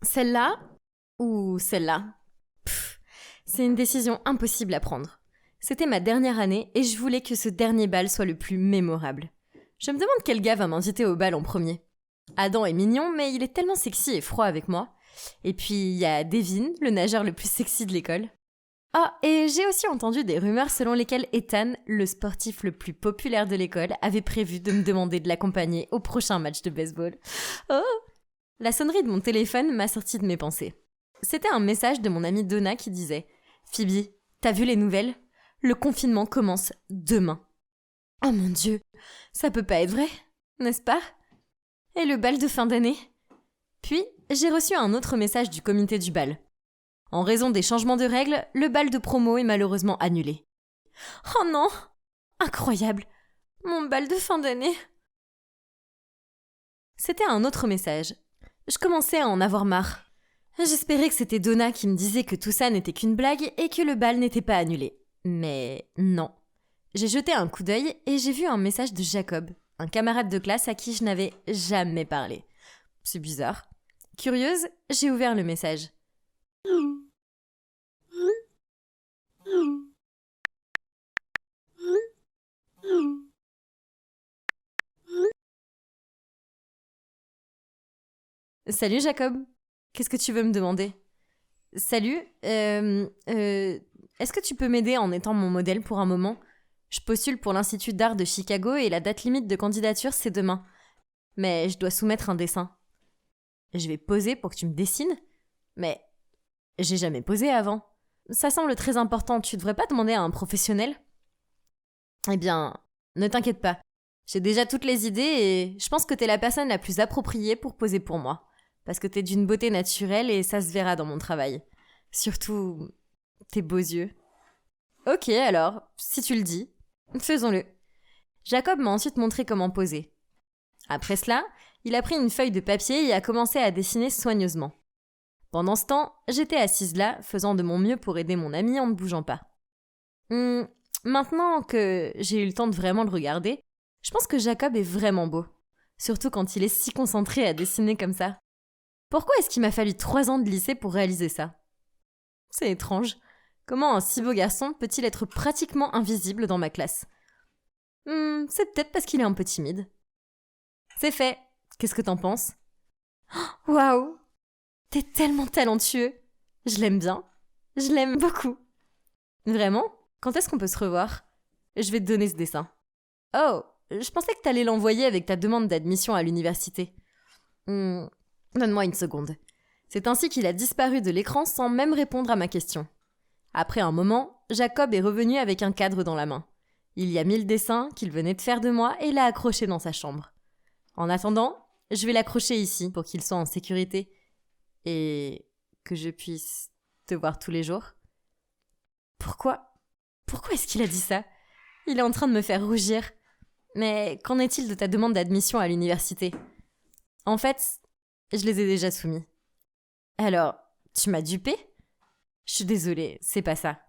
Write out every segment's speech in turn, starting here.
Celle-là ou celle-là? C'est une décision impossible à prendre. C'était ma dernière année et je voulais que ce dernier bal soit le plus mémorable. Je me demande quel gars va m'inviter au bal en premier. Adam est mignon, mais il est tellement sexy et froid avec moi. Et puis il y a Devin, le nageur le plus sexy de l'école. Ah, et j'ai aussi entendu des rumeurs selon lesquelles Ethan, le sportif le plus populaire de l'école, avait prévu de me demander de l'accompagner au prochain match de baseball. Oh! La sonnerie de mon téléphone m'a sorti de mes pensées. C'était un message de mon amie Donna qui disait « Phoebe, t'as vu les nouvelles ? Le confinement commence demain. » Oh mon Dieu, ça peut pas être vrai, n'est-ce pas ? Et le bal de fin d'année ? Puis, j'ai reçu un autre message du comité du bal. En raison des changements de règles, le bal de promo est malheureusement annulé. Oh non ! Incroyable ! Mon bal de fin d'année ! C'était un autre message. Je commençais à en avoir marre. J'espérais que c'était Donna qui me disait que tout ça n'était qu'une blague et que le bal n'était pas annulé. Mais non. J'ai jeté un coup d'œil et j'ai vu un message de Jacob, un camarade de classe à qui je n'avais jamais parlé. C'est bizarre. Curieuse, j'ai ouvert le message. Salut Jacob, qu'est-ce que tu veux me demander ? Salut, est-ce que tu peux m'aider en étant mon modèle pour un moment ? Je postule pour l'Institut d'art de Chicago et la date limite de candidature c'est demain. Mais je dois soumettre un dessin. Je vais poser pour que tu me dessines ? Mais j'ai jamais posé avant. Ça semble très important, tu devrais pas demander à un professionnel ? Eh bien, ne t'inquiète pas. J'ai déjà toutes les idées et je pense que t'es la personne la plus appropriée pour poser pour moi. Parce que t'es d'une beauté naturelle et ça se verra dans mon travail. Surtout, tes beaux yeux. Ok alors, si tu le dis, faisons-le. Jacob m'a ensuite montré comment poser. Après cela, il a pris une feuille de papier et a commencé à dessiner soigneusement. Pendant ce temps, j'étais assise là, faisant de mon mieux pour aider mon ami en ne bougeant pas. Maintenant que j'ai eu le temps de vraiment le regarder, je pense que Jacob est vraiment beau. Surtout quand il est si concentré à dessiner comme ça. Pourquoi est-ce qu'il m'a fallu 3 ans de lycée pour réaliser ça ? C'est étrange. Comment un si beau garçon peut-il être pratiquement invisible dans ma classe ? C'est peut-être parce qu'il est un peu timide. C'est fait. Qu'est-ce que t'en penses ? Waouh ! T'es tellement talentueux. Je l'aime bien. Je l'aime beaucoup. Vraiment ? Quand est-ce qu'on peut se revoir ? Je vais te donner ce dessin. Oh, je pensais que t'allais l'envoyer avec ta demande d'admission à l'université. Donne-moi une seconde. C'est ainsi qu'il a disparu de l'écran sans même répondre à ma question. Après un moment, Jacob est revenu avec un cadre dans la main. Il y a mis le dessin qu'il venait de faire de moi et l'a accroché dans sa chambre. En attendant, je vais l'accrocher ici pour qu'il soit en sécurité et que je puisse te voir tous les jours. Pourquoi est-ce qu'il a dit ça ? Il est en train de me faire rougir. Mais qu'en est-il de ta demande d'admission à l'université ? En fait, je les ai déjà soumis. Alors, tu m'as dupé ? Je suis désolée, c'est pas ça.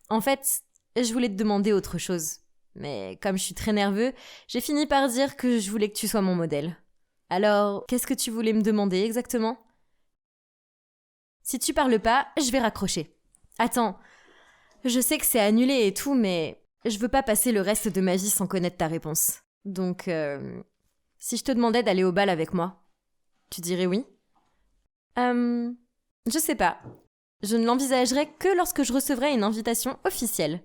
En fait, je voulais te demander autre chose. Mais comme je suis très nerveux, j'ai fini par dire que je voulais que tu sois mon modèle. Alors, qu'est-ce que tu voulais me demander exactement ? Si tu parles pas, je vais raccrocher. Attends, je sais que c'est annulé et tout, mais je veux pas passer le reste de ma vie sans connaître ta réponse. Donc, si je te demandais d'aller au bal avec moi, tu dirais oui ? Je sais pas. Je ne l'envisagerais que lorsque je recevrais une invitation officielle.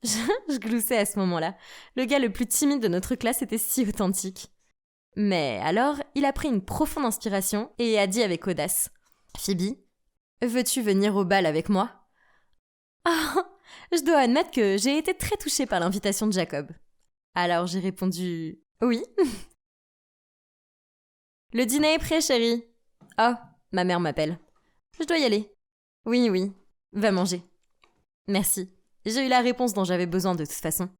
Je gloussais à ce moment-là. Le gars le plus timide de notre classe était si authentique. Mais alors, il a pris une profonde inspiration et a dit avec audace « Phoebe, veux-tu venir au bal avec moi ?» Ah, je dois admettre que j'ai été très touchée par l'invitation de Jacob. Alors j'ai répondu « Oui ». Le dîner est prêt, chérie. Oh, ma mère m'appelle. Je dois y aller. Oui, va manger. Merci. J'ai eu la réponse dont j'avais besoin de toute façon.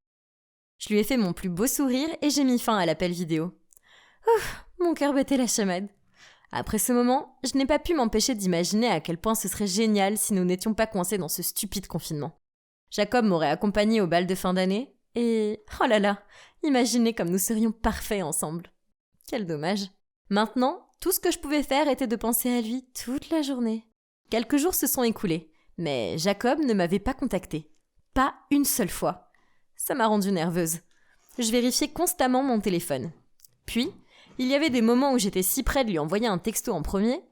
Je lui ai fait mon plus beau sourire et j'ai mis fin à l'appel vidéo. Ouf, mon cœur battait la chamade. Après ce moment, je n'ai pas pu m'empêcher d'imaginer à quel point ce serait génial si nous n'étions pas coincés dans ce stupide confinement. Jacob m'aurait accompagné au bal de fin d'année et... oh là là, imaginez comme nous serions parfaits ensemble. Quel dommage. Maintenant, tout ce que je pouvais faire était de penser à lui toute la journée. Quelques jours se sont écoulés, mais Jacob ne m'avait pas contacté. Pas une seule fois. Ça m'a rendue nerveuse. Je vérifiais constamment mon téléphone. Puis, il y avait des moments où j'étais si près de lui envoyer un texto en premier.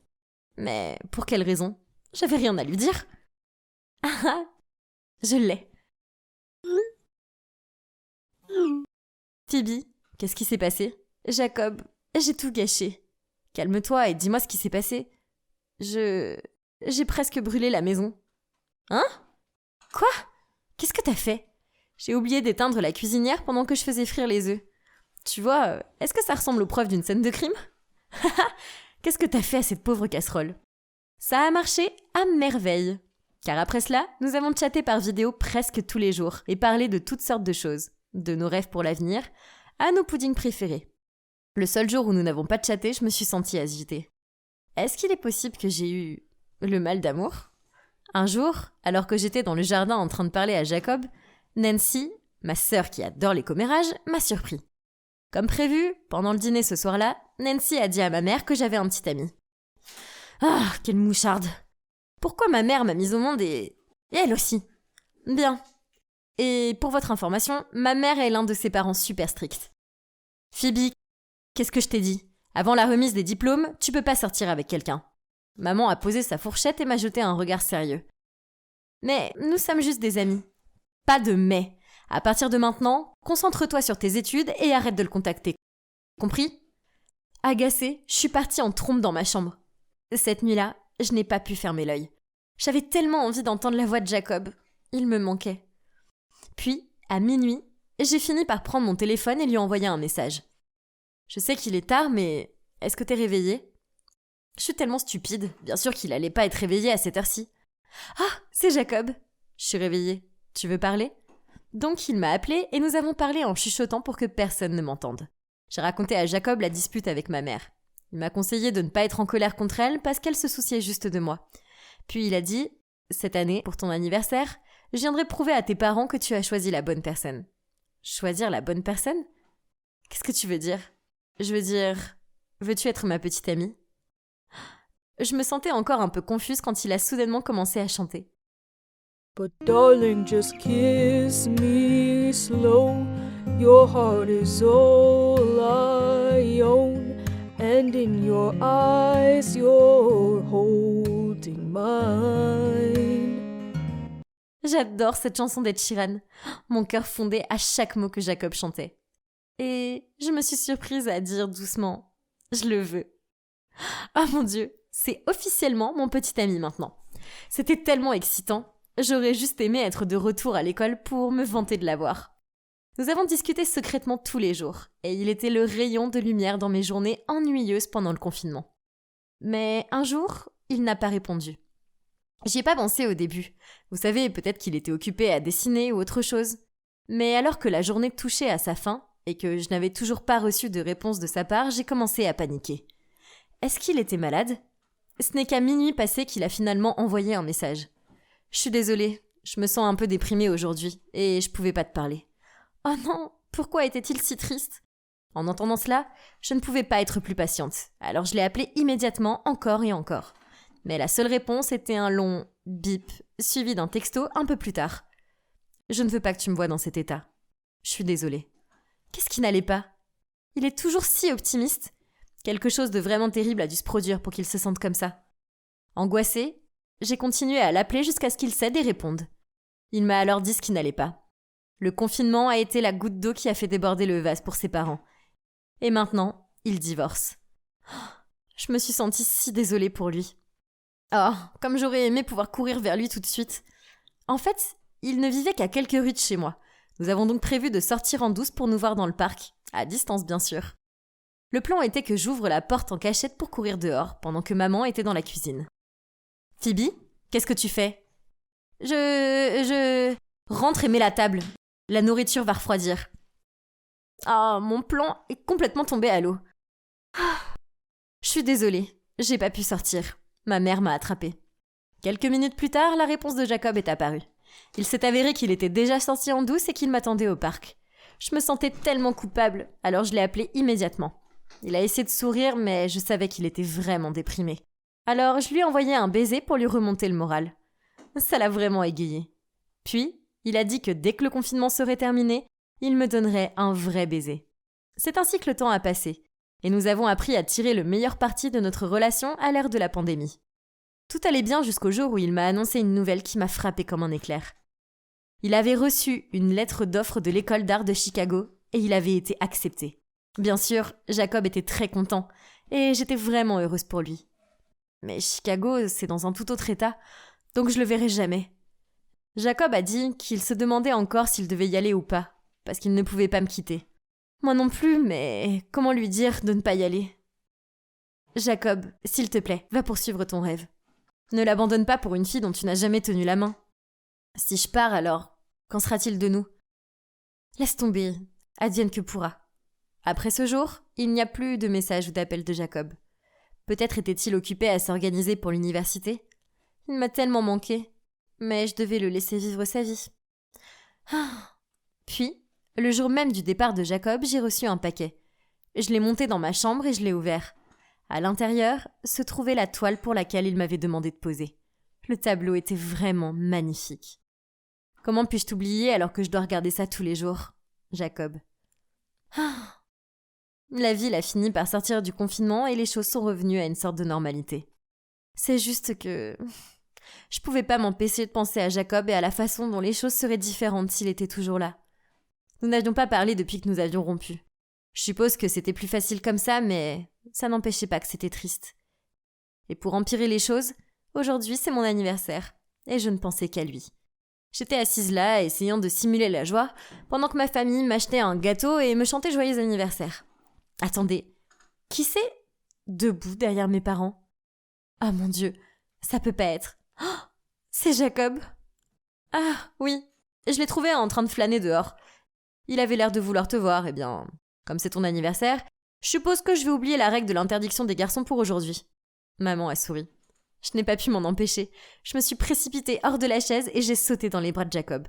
Mais pour quelle raison? J'avais rien à lui dire. Ah ah, je l'ai. Phoebe, qu'est-ce qui s'est passé? Jacob, j'ai tout gâché. Calme-toi et dis-moi ce qui s'est passé. J'ai presque brûlé la maison. Hein? Quoi? Qu'est-ce que t'as fait? J'ai oublié d'éteindre la cuisinière pendant que je faisais frire les œufs. Tu vois, est-ce que ça ressemble aux preuves d'une scène de crime? Qu'est-ce que t'as fait à cette pauvre casserole? Ça a marché à merveille. Car après cela, nous avons chatté par vidéo presque tous les jours et parlé de toutes sortes de choses, de nos rêves pour l'avenir à nos puddings préférés. Le seul jour où nous n'avons pas chatté, je me suis sentie agitée. Est-ce qu'il est possible que j'ai eu le mal d'amour? Un jour, alors que j'étais dans le jardin en train de parler à Jacob, Nancy, ma sœur qui adore les commérages, m'a surpris. Comme prévu, pendant le dîner ce soir-là, Nancy a dit à ma mère que j'avais un petit ami. Ah, quelle moucharde! Pourquoi ma mère m'a mise au monde et elle aussi? Bien. Et pour votre information, ma mère est l'un de ses parents super stricts. Phoebe, qu'est-ce que je t'ai dit? Avant la remise des diplômes, tu peux pas sortir avec quelqu'un. Maman a posé sa fourchette et m'a jeté un regard sérieux. Mais nous sommes juste des amis. Pas de mais. À partir de maintenant, concentre-toi sur tes études et arrête de le contacter. Compris? Agacée, je suis partie en trombe dans ma chambre. Cette nuit-là, je n'ai pas pu fermer l'œil. J'avais tellement envie d'entendre la voix de Jacob. Il me manquait. Puis, à minuit, j'ai fini par prendre mon téléphone et lui envoyer un message. Je sais qu'il est tard, mais est-ce que t'es réveillé? Je suis tellement stupide, bien sûr qu'il allait pas être réveillé à cette heure-ci. Ah, c'est Jacob. Je suis réveillée. Tu veux parler? Donc il m'a appelé et nous avons parlé en chuchotant pour que personne ne m'entende. J'ai raconté à Jacob la dispute avec ma mère. Il m'a conseillé de ne pas être en colère contre elle parce qu'elle se souciait juste de moi. Puis il a dit, cette année, pour ton anniversaire, je viendrai prouver à tes parents que tu as choisi la bonne personne. Choisir la bonne personne? Qu'est-ce que tu veux dire? Je veux dire, veux-tu être ma petite amie? Je me sentais encore un peu confuse quand il a soudainement commencé à chanter. But darling, just kiss me slow. Your heart is all I own. And in your eyes, you're holding mine. J'adore cette chanson d'Ed Sheeran. Mon cœur fondait à chaque mot que Jacob chantait. Et je me suis surprise à dire doucement « Je le veux ». Oh mon Dieu, c'est officiellement mon petit ami maintenant. C'était tellement excitant. J'aurais juste aimé être de retour à l'école pour me vanter de l'avoir. Nous avons discuté secrètement tous les jours, et il était le rayon de lumière dans mes journées ennuyeuses pendant le confinement. Mais un jour, il n'a pas répondu. J'y ai pas pensé au début. Vous savez, peut-être qu'il était occupé à dessiner ou autre chose. Mais alors que la journée touchait à sa fin, et que je n'avais toujours pas reçu de réponse de sa part, j'ai commencé à paniquer. Est-ce qu'il était malade? Ce n'est qu'à minuit passé qu'il a finalement envoyé un message. Je suis désolée, je me sens un peu déprimée aujourd'hui, et je pouvais pas te parler. Oh non, pourquoi était-il si triste? En entendant cela, je ne pouvais pas être plus patiente, alors je l'ai appelé immédiatement encore et encore. Mais la seule réponse était un long bip, suivi d'un texto un peu plus tard. Je ne veux pas que tu me vois dans cet état. Je suis désolée. Qu'est-ce qui n'allait pas? Il est toujours si optimiste. Quelque chose de vraiment terrible a dû se produire pour qu'il se sente comme ça. Angoissée, j'ai continué à l'appeler jusqu'à ce qu'il cède et réponde. Il m'a alors dit ce qui n'allait pas. Le confinement a été la goutte d'eau qui a fait déborder le vase pour ses parents. Et maintenant, il divorce. Je me suis sentie si désolée pour lui. Oh, comme j'aurais aimé pouvoir courir vers lui tout de suite. En fait, il ne vivait qu'à quelques rues de chez moi. Nous avons donc prévu de sortir en douce pour nous voir dans le parc, à distance bien sûr. Le plan était que j'ouvre la porte en cachette pour courir dehors, pendant que maman était dans la cuisine. « Phoebe, qu'est-ce que tu fais ?»« Je... Rentre et mets la table. La nourriture va refroidir. » Ah, mon plan est complètement tombé à l'eau. Je suis désolée, j'ai pas pu sortir. Ma mère m'a attrapée. Quelques minutes plus tard, la réponse de Jacob est apparue. Il s'est avéré qu'il était déjà sorti en douce et qu'il m'attendait au parc. Je me sentais tellement coupable, alors je l'ai appelé immédiatement. Il a essayé de sourire, mais je savais qu'il était vraiment déprimé. Alors je lui ai envoyé un baiser pour lui remonter le moral. Ça l'a vraiment égayé. Puis, il a dit que dès que le confinement serait terminé, il me donnerait un vrai baiser. C'est ainsi que le temps a passé, et nous avons appris à tirer le meilleur parti de notre relation à l'ère de la pandémie. Tout allait bien jusqu'au jour où il m'a annoncé une nouvelle qui m'a frappée comme un éclair. Il avait reçu une lettre d'offre de l'école d'art de Chicago et il avait été accepté. Bien sûr, Jacob était très content et j'étais vraiment heureuse pour lui. Mais Chicago, c'est dans un tout autre état, donc je le verrai jamais. Jacob a dit qu'il se demandait encore s'il devait y aller ou pas, parce qu'il ne pouvait pas me quitter. Moi non plus, mais comment lui dire de ne pas y aller ? Jacob, s'il te plaît, va poursuivre ton rêve. Ne l'abandonne pas pour une fille dont tu n'as jamais tenu la main. Si je pars alors, qu'en sera-t-il de nous ? Laisse tomber, advienne que pourra. Après ce jour, il n'y a plus de messages ou d'appels de Jacob. Peut-être était-il occupé à s'organiser pour l'université. Il m'a tellement manqué, mais je devais le laisser vivre sa vie. Puis, le jour même du départ de Jacob, j'ai reçu un paquet. Je l'ai monté dans ma chambre et je l'ai ouvert. À l'intérieur se trouvait la toile pour laquelle il m'avait demandé de poser. Le tableau était vraiment magnifique. Comment puis-je t'oublier alors que je dois regarder ça tous les jours, Jacob ? La ville a fini par sortir du confinement et les choses sont revenues à une sorte de normalité. C'est juste que je pouvais pas m'empêcher de penser à Jacob et à la façon dont les choses seraient différentes s'il était toujours là. Nous n'avions pas parlé depuis que nous avions rompu. Je suppose que c'était plus facile comme ça, mais ça n'empêchait pas que c'était triste. Et pour empirer les choses, aujourd'hui c'est mon anniversaire, et je ne pensais qu'à lui. J'étais assise là, essayant de simuler la joie, pendant que ma famille m'achetait un gâteau et me chantait joyeux anniversaire. Attendez, qui c'est debout derrière mes parents ? Ah mon Dieu, ça peut pas être. Oh, c'est Jacob. Ah oui, je l'ai trouvé en train de flâner dehors. Il avait l'air de vouloir te voir, eh bien, comme c'est ton anniversaire, je suppose que je vais oublier la règle de l'interdiction des garçons pour aujourd'hui. Maman a souri. Je n'ai pas pu m'en empêcher. Je me suis précipitée hors de la chaise et j'ai sauté dans les bras de Jacob.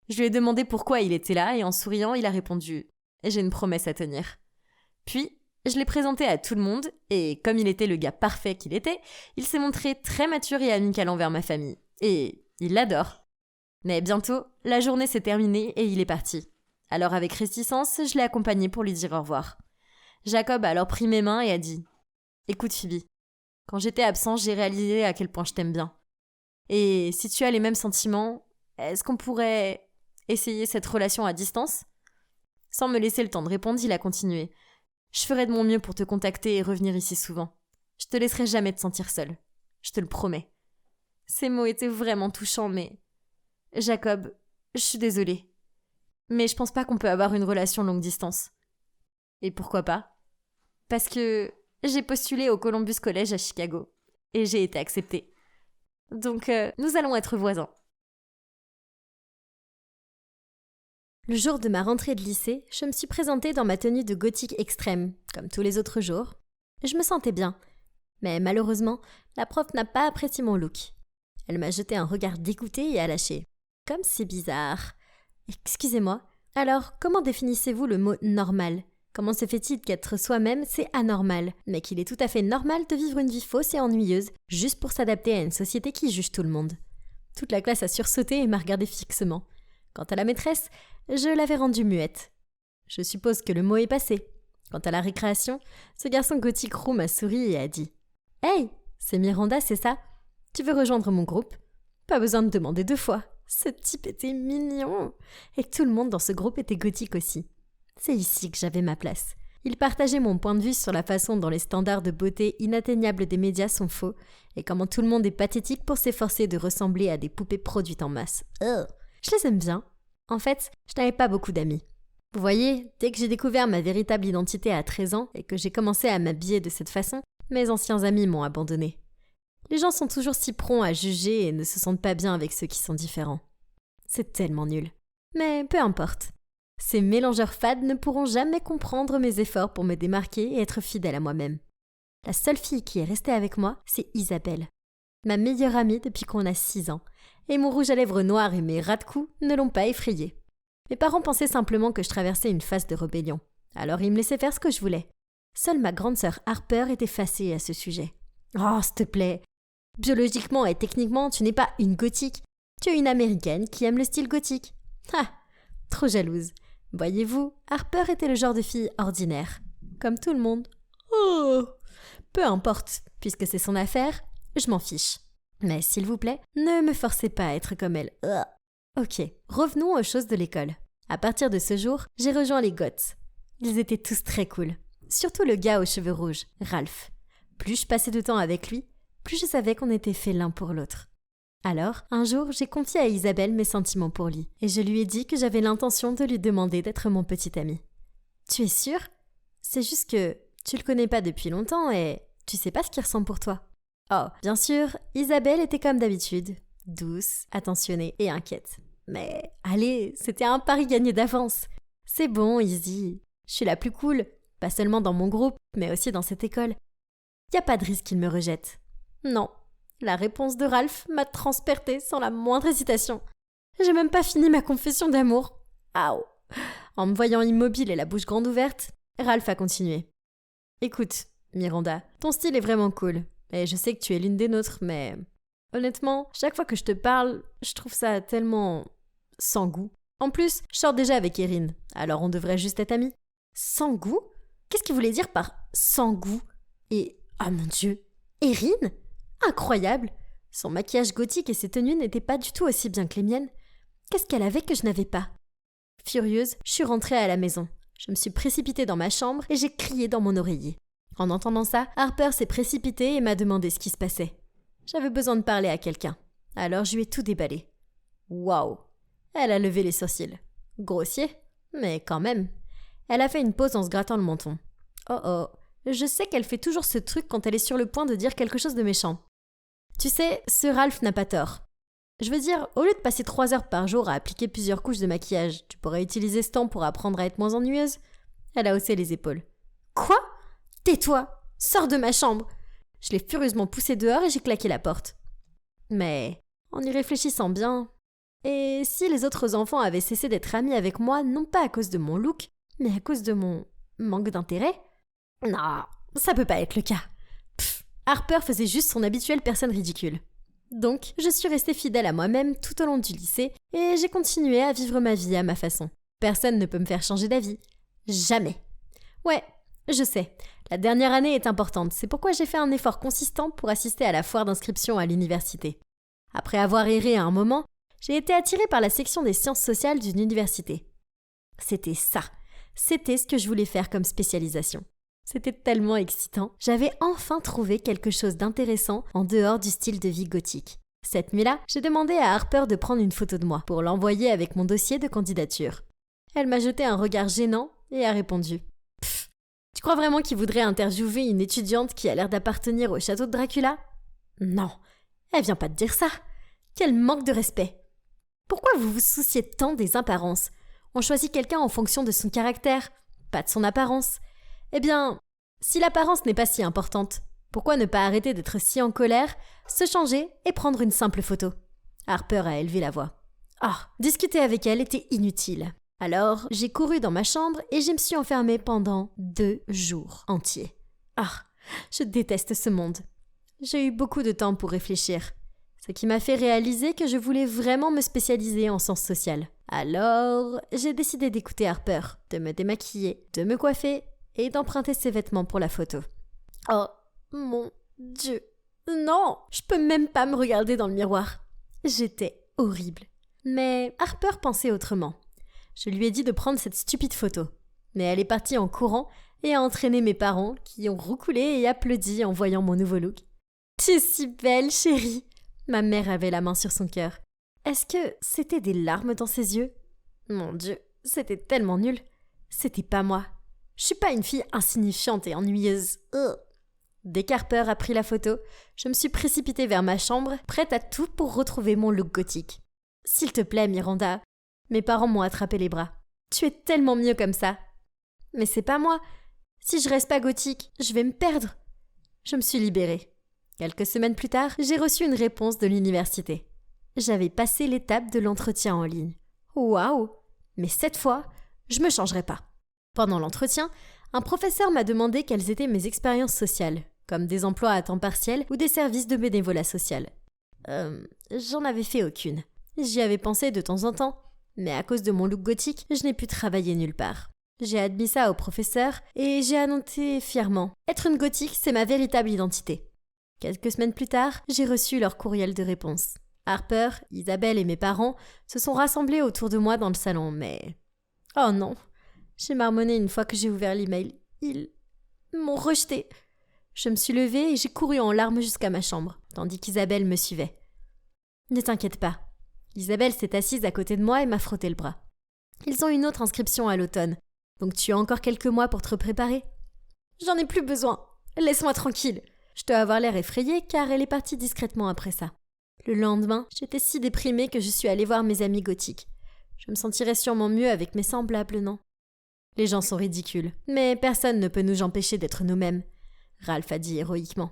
Je lui ai demandé pourquoi il était là et en souriant, il a répondu « J'ai une promesse à tenir ». Puis, je l'ai présenté à tout le monde et comme il était le gars parfait qu'il était, il s'est montré très mature et amical envers ma famille. Et il l'adore. Mais bientôt, la journée s'est terminée et il est parti. Alors avec réticence, je l'ai accompagné pour lui dire au revoir. Jacob a alors pris mes mains et a dit « Écoute Phoebe, quand j'étais absent, j'ai réalisé à quel point je t'aime bien. Et si tu as les mêmes sentiments, est-ce qu'on pourrait essayer cette relation à distance ?» Sans me laisser le temps de répondre, il a continué. « Je ferai de mon mieux pour te contacter et revenir ici souvent. Je te laisserai jamais te sentir seule. Je te le promets. » Ces mots étaient vraiment touchants, mais... Jacob, je suis désolée. Mais je pense pas qu'on peut avoir une relation longue distance. Et pourquoi pas ? Parce que j'ai postulé au Columbus College à Chicago. Et j'ai été acceptée. Donc, nous allons être voisins. Le jour de ma rentrée de lycée, je me suis présentée dans ma tenue de gothique extrême, comme tous les autres jours. Je me sentais bien. Mais malheureusement, la prof n'a pas apprécié mon look. Elle m'a jeté un regard dégoûté et a lâché. Comme c'est bizarre. Excusez-moi. Alors, comment définissez-vous le mot « normal » ? Comment se fait-il qu'être soi-même, c'est anormal, mais qu'il est tout à fait normal de vivre une vie fausse et ennuyeuse, juste pour s'adapter à une société qui juge tout le monde ? Toute la classe a sursauté et m'a regardé fixement. Quant à la maîtresse, je l'avais rendue muette. Je suppose que le mot est passé. Quant à la récréation, ce garçon gothique roux m'a souri et a dit « Hey, c'est Miranda, c'est ça ? Tu veux rejoindre mon groupe ? Pas besoin de demander 2 fois. Ce type était mignon. Et tout le monde dans ce groupe était gothique aussi. C'est ici que j'avais ma place. Il partageait mon point de vue sur la façon dont les standards de beauté inatteignables des médias sont faux et comment tout le monde est pathétique pour s'efforcer de ressembler à des poupées produites en masse. Je les aime bien. En fait, je n'avais pas beaucoup d'amis. Vous voyez, dès que j'ai découvert ma véritable identité à 13 ans et que j'ai commencé à m'habiller de cette façon, mes anciens amis m'ont abandonné. Les gens sont toujours si prompts à juger et ne se sentent pas bien avec ceux qui sont différents. C'est tellement nul. Mais peu importe. Ces mélangeurs fades ne pourront jamais comprendre mes efforts pour me démarquer et être fidèle à moi-même. La seule fille qui est restée avec moi, c'est Isabelle. Ma meilleure amie depuis qu'on a 6 ans. Et mon rouge à lèvres noir et mes ras de cou ne l'ont pas effrayée. Mes parents pensaient simplement que je traversais une phase de rébellion. Alors ils me laissaient faire ce que je voulais. Seule ma grande sœur Harper était fâchée à ce sujet. « Oh, s'il te plaît. Biologiquement et techniquement, tu n'es pas une gothique. Tu es une américaine qui aime le style gothique. » Ah, trop jalouse. Voyez-vous, Harper était le genre de fille ordinaire. Comme tout le monde. Oh, peu importe, puisque c'est son affaire, je m'en fiche. Mais s'il vous plaît, ne me forcez pas à être comme elle. Ok, revenons aux choses de l'école. À partir de ce jour, j'ai rejoint les Goths. Ils étaient tous très cool. Surtout le gars aux cheveux rouges, Ralph. Plus je passais de temps avec lui, plus je savais qu'on était faits l'un pour l'autre. Alors, un jour, j'ai confié à Isabelle mes sentiments pour lui, et je lui ai dit que j'avais l'intention de lui demander d'être mon petit ami. Tu es sûre ? C'est juste que tu le connais pas depuis longtemps et tu sais pas ce qu'il ressent pour toi. Oh, bien sûr, Isabelle était comme d'habitude, douce, attentionnée et inquiète. Mais allez, c'était un pari gagné d'avance. C'est bon, Izzy, je suis la plus cool, pas seulement dans mon groupe, mais aussi dans cette école. Y a pas de risque qu'il me rejette. Non, la réponse de Ralph m'a transpercée sans la moindre hésitation. J'ai même pas fini ma confession d'amour. Aouh. En me voyant immobile et la bouche grande ouverte, Ralph a continué. Écoute, Miranda, ton style est vraiment cool. Et je sais que tu es l'une des nôtres, mais honnêtement, chaque fois que je te parle, je trouve ça tellement sans goût. En plus, je sors déjà avec Erin, alors on devrait juste être amis. Sans goût ? Qu'est-ce qu'il voulait dire par sans goût ? Et, oh mon Dieu, Erin ? Incroyable ! Son maquillage gothique et ses tenues n'étaient pas du tout aussi bien que les miennes. Qu'est-ce qu'elle avait que je n'avais pas ? Furieuse, je suis rentrée à la maison. Je me suis précipitée dans ma chambre et j'ai crié dans mon oreiller. En entendant ça, Harper s'est précipitée et m'a demandé ce qui se passait. J'avais besoin de parler à quelqu'un. Alors je lui ai tout déballé. Waouh! Elle a levé les sourcils. Grossier, mais quand même. Elle a fait une pause en se grattant le menton. Oh oh, je sais qu'elle fait toujours ce truc quand elle est sur le point de dire quelque chose de méchant. Tu sais, ce Ralph n'a pas tort. Je veux dire, au lieu de passer 3 heures par jour à appliquer plusieurs couches de maquillage, tu pourrais utiliser ce temps pour apprendre à être moins ennuyeuse. Elle a haussé les épaules. Quoi ? Tais-toi ! Sors de ma chambre ! Je l'ai furieusement poussée dehors et j'ai claqué la porte. Mais, en y réfléchissant bien, et si les autres enfants avaient cessé d'être amis avec moi, non pas à cause de mon look, mais à cause de mon manque d'intérêt ? Non, ça peut pas être le cas. Harper faisait juste son habituelle personne ridicule. Donc, je suis restée fidèle à moi-même tout au long du lycée et j'ai continué à vivre ma vie à ma façon. Personne ne peut me faire changer d'avis. Jamais. Ouais, je sais, la dernière année est importante, c'est pourquoi j'ai fait un effort consistant pour assister à la foire d'inscription à l'université. Après avoir erré à un moment, j'ai été attirée par la section des sciences sociales d'une université. C'était ça, c'était ce que je voulais faire comme spécialisation. C'était tellement excitant. J'avais enfin trouvé quelque chose d'intéressant en dehors du style de vie gothique. Cette nuit-là, j'ai demandé à Harper de prendre une photo de moi pour l'envoyer avec mon dossier de candidature. Elle m'a jeté un regard gênant et a répondu « Pfff, tu crois vraiment qu'il voudrait interviewer une étudiante qui a l'air d'appartenir au château de Dracula ? Non, elle vient pas de dire ça. Quel manque de respect. Pourquoi vous vous souciez tant des apparences ? On choisit quelqu'un en fonction de son caractère, pas de son apparence. Eh bien, si l'apparence n'est pas si importante, pourquoi ne pas arrêter d'être si en colère, se changer et prendre une simple photo ? Harper a élevé la voix. Discuter avec elle était inutile. Alors, j'ai couru dans ma chambre et je me suis enfermée pendant 2 jours entiers. Je déteste ce monde. J'ai eu beaucoup de temps pour réfléchir, ce qui m'a fait réaliser que je voulais vraiment me spécialiser en sciences sociales. Alors, j'ai décidé d'écouter Harper, de me démaquiller, de me coiffer et d'emprunter ses vêtements pour la photo. Oh, mon Dieu. Non, je peux même pas me regarder dans le miroir. J'étais horrible. Mais Harper pensait autrement. Je lui ai dit de prendre cette stupide photo. Mais elle est partie en courant et a entraîné mes parents qui ont roucoulé et applaudi en voyant mon nouveau look. « Tu es si belle, chérie !» Ma mère avait la main sur son cœur. Est-ce que c'était des larmes dans ses yeux ? Mon Dieu, c'était tellement nul. C'était pas moi. Je suis pas une fille insignifiante et ennuyeuse. Dès qu'Harper a pris la photo, je me suis précipitée vers ma chambre, prête à tout pour retrouver mon look gothique. S'il te plaît, Miranda. Mes parents m'ont attrapé les bras. Tu es tellement mieux comme ça. Mais c'est pas moi. Si je reste pas gothique, je vais me perdre. Je me suis libérée. Quelques semaines plus tard, j'ai reçu une réponse de l'université. J'avais passé l'étape de l'entretien en ligne. Waouh! Mais cette fois, je me changerai pas. Pendant l'entretien, Un professeur m'a demandé quelles étaient mes expériences sociales, comme des emplois à temps partiel ou des services de bénévolat social. J'en avais fait aucune. J'y avais pensé de temps en temps, mais à cause de mon look gothique, je n'ai pu travailler nulle part. J'ai admis ça au professeur et j'ai annoncé fièrement « Être une gothique, c'est ma véritable identité ». Quelques semaines plus tard, j'ai reçu leur courriel de réponse. Harper, Isabelle et mes parents se sont rassemblés autour de moi dans le salon, mais... Oh non, j'ai marmonné une fois que j'ai ouvert l'email. Ils m'ont rejeté. Je me suis levée et j'ai couru en larmes jusqu'à ma chambre, tandis qu'Isabelle me suivait. Ne t'inquiète pas. Isabelle s'est assise à côté de moi et m'a frotté le bras. Ils ont une autre inscription à l'automne, donc tu as encore quelques mois pour te préparer. J'en ai plus besoin. Laisse-moi tranquille. Je dois avoir l'air effrayée car elle est partie discrètement après ça. Le lendemain, j'étais si déprimée que je suis allée voir mes amis gothiques. Je me sentirais sûrement mieux avec mes semblables, non? Les gens sont ridicules, mais personne ne peut nous empêcher d'être nous-mêmes, Ralph a dit héroïquement.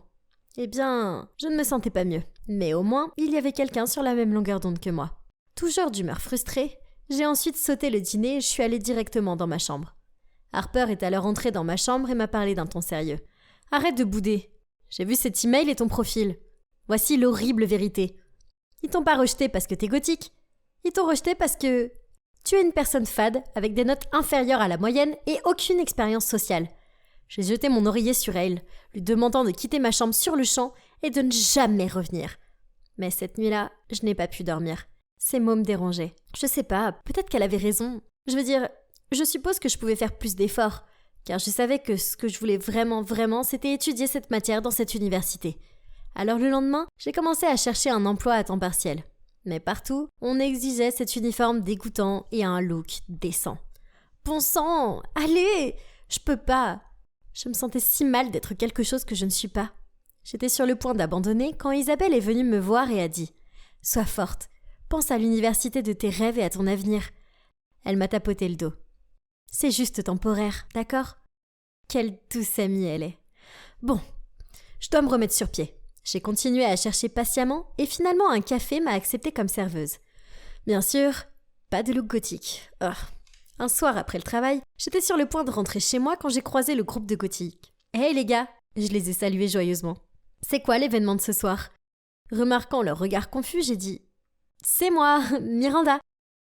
Eh bien, je ne me sentais pas mieux, mais au moins, il y avait quelqu'un sur la même longueur d'onde que moi. Toujours d'humeur frustrée, j'ai ensuite sauté le dîner et je suis allée directement dans ma chambre. Harper est alors entrée dans ma chambre et m'a parlé d'un ton sérieux. « Arrête de bouder. J'ai vu cet email et ton profil. Voici l'horrible vérité. Ils t'ont pas rejeté parce que t'es gothique. Ils t'ont rejeté parce que tu es une personne fade, avec des notes inférieures à la moyenne et aucune expérience sociale. » J'ai jeté mon oreiller sur elle, lui demandant de quitter ma chambre sur le champ et de ne jamais revenir. Mais cette nuit-là, je n'ai pas pu dormir. Ces mots me dérangeaient. Je sais pas, peut-être qu'elle avait raison. Je veux dire, je suppose que je pouvais faire plus d'efforts, car je savais que ce que je voulais vraiment, c'était étudier cette matière dans cette université. Alors le lendemain, j'ai commencé à chercher un emploi à temps partiel. Mais partout, on exigeait cet uniforme dégoûtant et un look décent. Bon sang, allez, je peux pas. Je me sentais si mal d'être quelque chose que je ne suis pas. J'étais sur le point d'abandonner quand Isabelle est venue me voir et a dit « Sois forte, pense à l'université de tes rêves et à ton avenir. » Elle m'a tapoté le dos. « C'est juste temporaire, d'accord ?» Quelle douce amie elle est. Bon, je dois me remettre sur pied. J'ai continué à chercher patiemment et finalement un café m'a acceptée comme serveuse. Bien sûr, pas de look gothique. Oh. Un soir après le travail, j'étais sur le point de rentrer chez moi quand j'ai croisé le groupe de gothiques. « Hey les gars !» Je les ai salués joyeusement. « C'est quoi l'événement de ce soir ?» Remarquant leur regard confus, j'ai dit « C'est moi, Miranda !»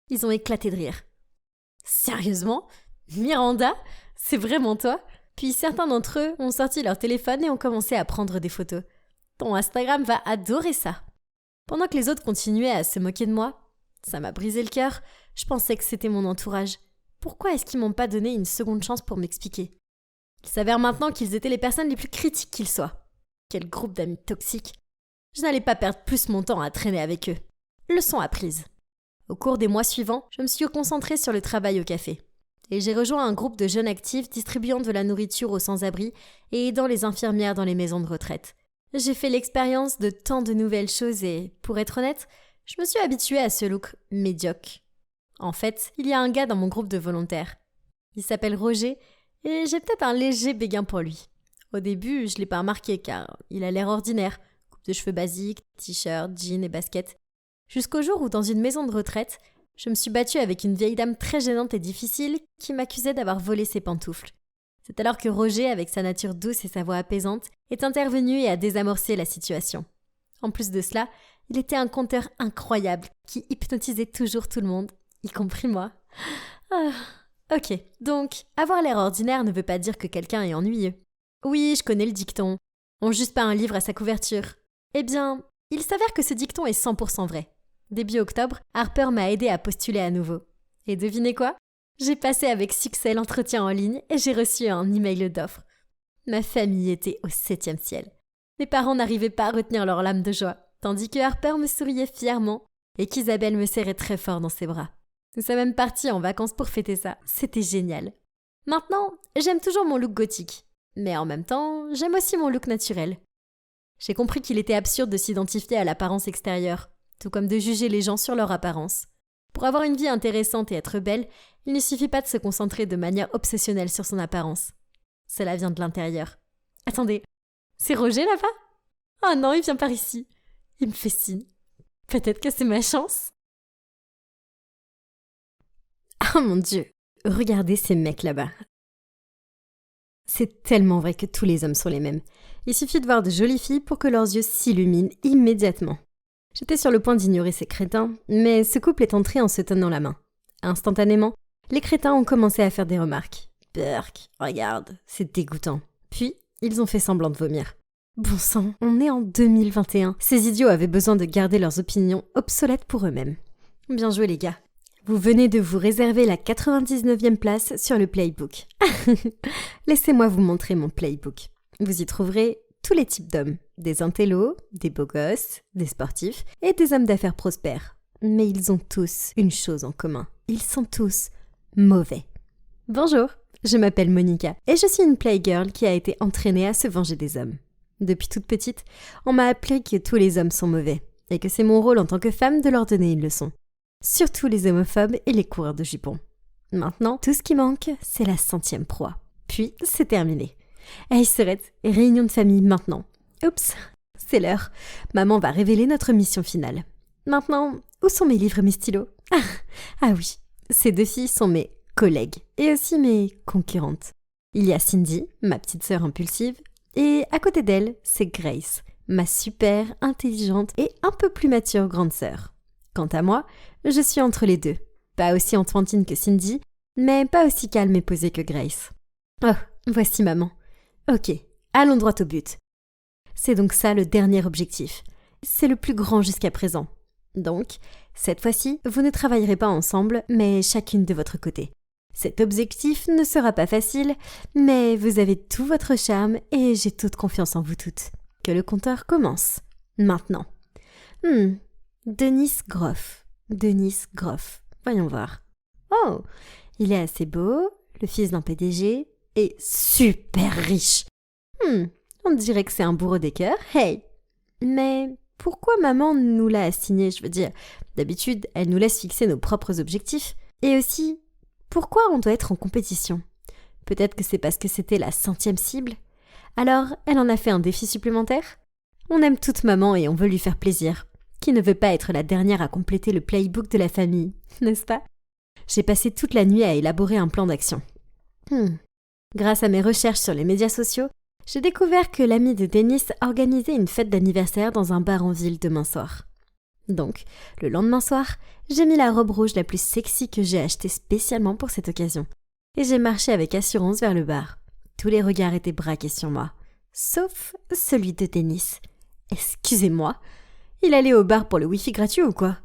Ils ont éclaté de rire. « Sérieusement ? Miranda ? C'est vraiment toi ?» Puis certains d'entre eux ont sorti leur téléphone et ont commencé à prendre des photos. Ton Instagram va adorer ça. Pendant que les autres continuaient à se moquer de moi, ça m'a brisé le cœur. Je pensais que c'était mon entourage. Pourquoi est-ce qu'ils m'ont pas donné une seconde chance pour m'expliquer ? Il s'avère maintenant qu'ils étaient les personnes les plus critiques qu'ils soient. Quel groupe d'amis toxiques. Je n'allais pas perdre plus mon temps à traîner avec eux. Leçon apprise. Au cours des mois suivants, je me suis concentrée sur le travail au café. Et j'ai rejoint un groupe de jeunes actifs distribuant de la nourriture aux sans-abri et aidant les infirmières dans les maisons de retraite. J'ai fait l'expérience de tant de nouvelles choses et, pour être honnête, je me suis habituée à ce look médiocre. En fait, il y a un gars dans mon groupe de volontaires. Il s'appelle Roger et j'ai peut-être un léger béguin pour lui. Au début, je l'ai pas remarqué car il a l'air ordinaire. Coupe de cheveux basique, t-shirt, jean et basket. Jusqu'au jour où, dans une maison de retraite, je me suis battue avec une vieille dame très gênante et difficile qui m'accusait d'avoir volé ses pantoufles. C'est alors que Roger, avec sa nature douce et sa voix apaisante, est intervenu et a désamorcé la situation. En plus de cela, il était un conteur incroyable qui hypnotisait toujours tout le monde, y compris moi. Ok, donc avoir l'air ordinaire ne veut pas dire que quelqu'un est ennuyeux. Oui, je connais le dicton. On juge pas un livre à sa couverture. Eh bien, il s'avère que ce dicton est 100% vrai. Début octobre, Harper m'a aidé à postuler à nouveau. Et devinez quoi ? J'ai passé avec succès l'entretien en ligne et j'ai reçu un email d'offre. Ma famille était au 7e ciel. Mes parents n'arrivaient pas à retenir leurs larmes de joie, tandis que Harper me souriait fièrement et qu'Isabelle me serrait très fort dans ses bras. Nous sommes même partis en vacances pour fêter ça. C'était génial. Maintenant, j'aime toujours mon look gothique. Mais en même temps, j'aime aussi mon look naturel. J'ai compris qu'il était absurde de s'identifier à l'apparence extérieure, tout comme de juger les gens sur leur apparence. Pour avoir une vie intéressante et être belle, il ne suffit pas de se concentrer de manière obsessionnelle sur son apparence. Cela vient de l'intérieur. Attendez, c'est Roger là-bas ? Oh non, il vient par ici. Il me fait signe. Peut-être que c'est ma chance. Oh mon Dieu, regardez ces mecs là-bas. C'est tellement vrai que tous les hommes sont les mêmes. Il suffit de voir de jolies filles pour que leurs yeux s'illuminent immédiatement. J'étais sur le point d'ignorer ces crétins, mais ce couple est entré en se tenant la main. Instantanément, les crétins ont commencé à faire des remarques. « Burk, regarde, c'est dégoûtant. » Puis, ils ont fait semblant de vomir. Bon sang, on est en 2021. Ces idiots avaient besoin de garder leurs opinions obsolètes pour eux-mêmes. Bien joué les gars. Vous venez de vous réserver la 99e place sur le Playbook. Laissez-moi vous montrer mon Playbook. Vous y trouverez tous les types d'hommes. Des intellos, des beaux gosses, des sportifs et des hommes d'affaires prospères. Mais ils ont tous une chose en commun. Ils sont tous mauvais. Bonjour, je m'appelle Monica et je suis une playgirl qui a été entraînée à se venger des hommes. Depuis toute petite, on m'a appris que tous les hommes sont mauvais et que c'est mon rôle en tant que femme de leur donner une leçon. Surtout les homophobes et les coureurs de jupons. Maintenant, tout ce qui manque, c'est la 100e proie. Puis, c'est terminé. Hey Serette, réunion de famille maintenant. Oups, c'est l'heure. Maman va révéler notre mission finale. Maintenant, où sont mes livres et mes stylos ? Ah oui, ces deux filles sont mes collègues et aussi mes concurrentes. Il y a Cindy, ma petite sœur impulsive, et à côté d'elle, c'est Grace, ma super intelligente et un peu plus mature grande sœur. Quant à moi, je suis entre les deux. Pas aussi enfantine que Cindy, mais pas aussi calme et posée que Grace. Oh, voici maman. Ok, allons droit au but. C'est donc ça le dernier objectif. C'est le plus grand jusqu'à présent. Donc, cette fois-ci, vous ne travaillerez pas ensemble, mais chacune de votre côté. Cet objectif ne sera pas facile, mais vous avez tout votre charme et j'ai toute confiance en vous toutes. Que le compteur commence. Maintenant. Denis Groff. Voyons voir. Oh, il est assez beau, le fils d'un PDG, et super riche. On dirait que c'est un bourreau des cœurs. Hey! Mais pourquoi maman nous l'a assigné, je veux dire, d'habitude, elle nous laisse fixer nos propres objectifs. Et aussi, pourquoi on doit être en compétition ? Peut-être que c'est parce que c'était la 100e cible. Alors, elle en a fait un défi supplémentaire ? On aime toute maman et on veut lui faire plaisir. Qui ne veut pas être la dernière à compléter le playbook de la famille, n'est-ce pas ? J'ai passé toute la nuit à élaborer un plan d'action. Grâce à mes recherches sur les médias sociaux, j'ai découvert que l'ami de Denis organisait une fête d'anniversaire dans un bar en ville demain soir. Donc, le lendemain soir, j'ai mis la robe rouge la plus sexy que j'ai achetée spécialement pour cette occasion. Et j'ai marché avec assurance vers le bar. Tous les regards étaient braqués sur moi. Sauf celui de Denis. Excusez-moi, il allait au bar pour le wifi gratuit ou quoi ?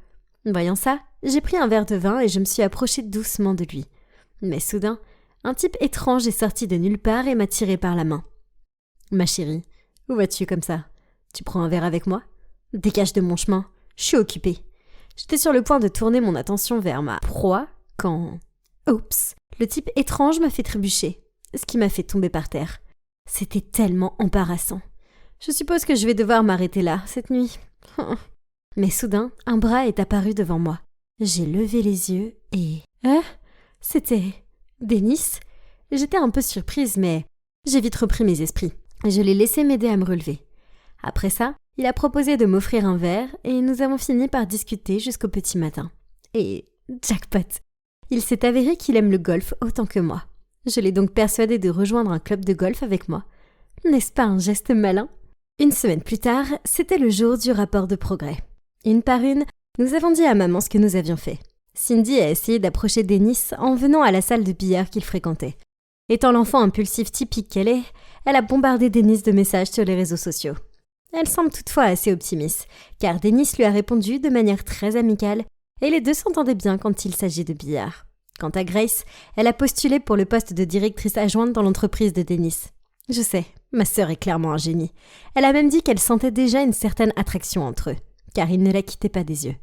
Voyant ça, j'ai pris un verre de vin et je me suis approchée doucement de lui. Mais soudain, un type étrange est sorti de nulle part et m'a tiré par la main. « Ma chérie, où vas-tu comme ça ? Tu prends un verre avec moi ? Dégage de mon chemin, je suis occupée. » J'étais sur le point de tourner mon attention vers ma proie quand... Oups, le type étrange m'a fait trébucher, ce qui m'a fait tomber par terre. C'était tellement embarrassant. Je suppose que je vais devoir m'arrêter là, cette nuit. Mais soudain, un bras est apparu devant moi. J'ai levé les yeux et... C'était... Denis ? J'étais un peu surprise, mais j'ai vite repris mes esprits. Je l'ai laissé m'aider à me relever. Après ça, il a proposé de m'offrir un verre et nous avons fini par discuter jusqu'au petit matin. Et jackpot ! Il s'est avéré qu'il aime le golf autant que moi. Je l'ai donc persuadé de rejoindre un club de golf avec moi. N'est-ce pas un geste malin ? Une semaine plus tard, c'était le jour du rapport de progrès. Une par une, nous avons dit à maman ce que nous avions fait. Cindy a essayé d'approcher Denis en venant à la salle de billard qu'il fréquentait. Étant l'enfant impulsif typique qu'elle est, elle a bombardé Denis de messages sur les réseaux sociaux. Elle semble toutefois assez optimiste, car Denis lui a répondu de manière très amicale et les deux s'entendaient bien quand il s'agit de billard. Quant à Grace, elle a postulé pour le poste de directrice adjointe dans l'entreprise de Denis. Je sais, ma sœur est clairement un génie. Elle a même dit qu'elle sentait déjà une certaine attraction entre eux, car il ne la quittait pas des yeux.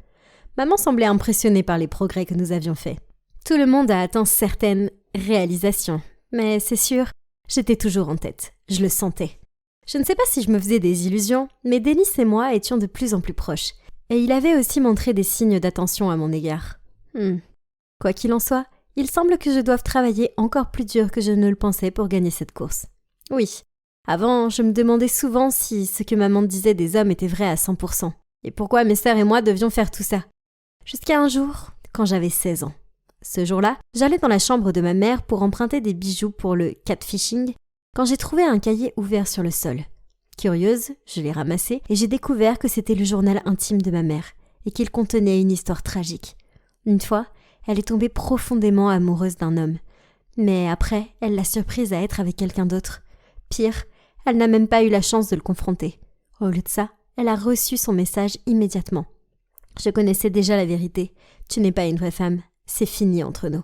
Maman semblait impressionnée par les progrès que nous avions faits. Tout le monde a atteint certaines réalisations, mais c'est sûr, j'étais toujours en tête. Je le sentais. Je ne sais pas si je me faisais des illusions, mais Denis et moi étions de plus en plus proches, et il avait aussi montré des signes d'attention à mon égard. Quoi qu'il en soit, il semble que je doive travailler encore plus dur que je ne le pensais pour gagner cette course. Oui, avant, je me demandais souvent si ce que maman disait des hommes était vrai à 100%, et pourquoi mes sœurs et moi devions faire tout ça. Jusqu'à un jour, quand j'avais 16 ans. Ce jour-là, j'allais dans la chambre de ma mère pour emprunter des bijoux pour le catfishing, quand j'ai trouvé un cahier ouvert sur le sol. Curieuse, je l'ai ramassé et j'ai découvert que c'était le journal intime de ma mère et qu'il contenait une histoire tragique. Une fois, elle est tombée profondément amoureuse d'un homme. Mais après, elle l'a surprise à être avec quelqu'un d'autre. Pire, elle n'a même pas eu la chance de le confronter. Au lieu de ça, elle a reçu son message immédiatement. Je connaissais déjà la vérité. Tu n'es pas une vraie femme. C'est fini entre nous.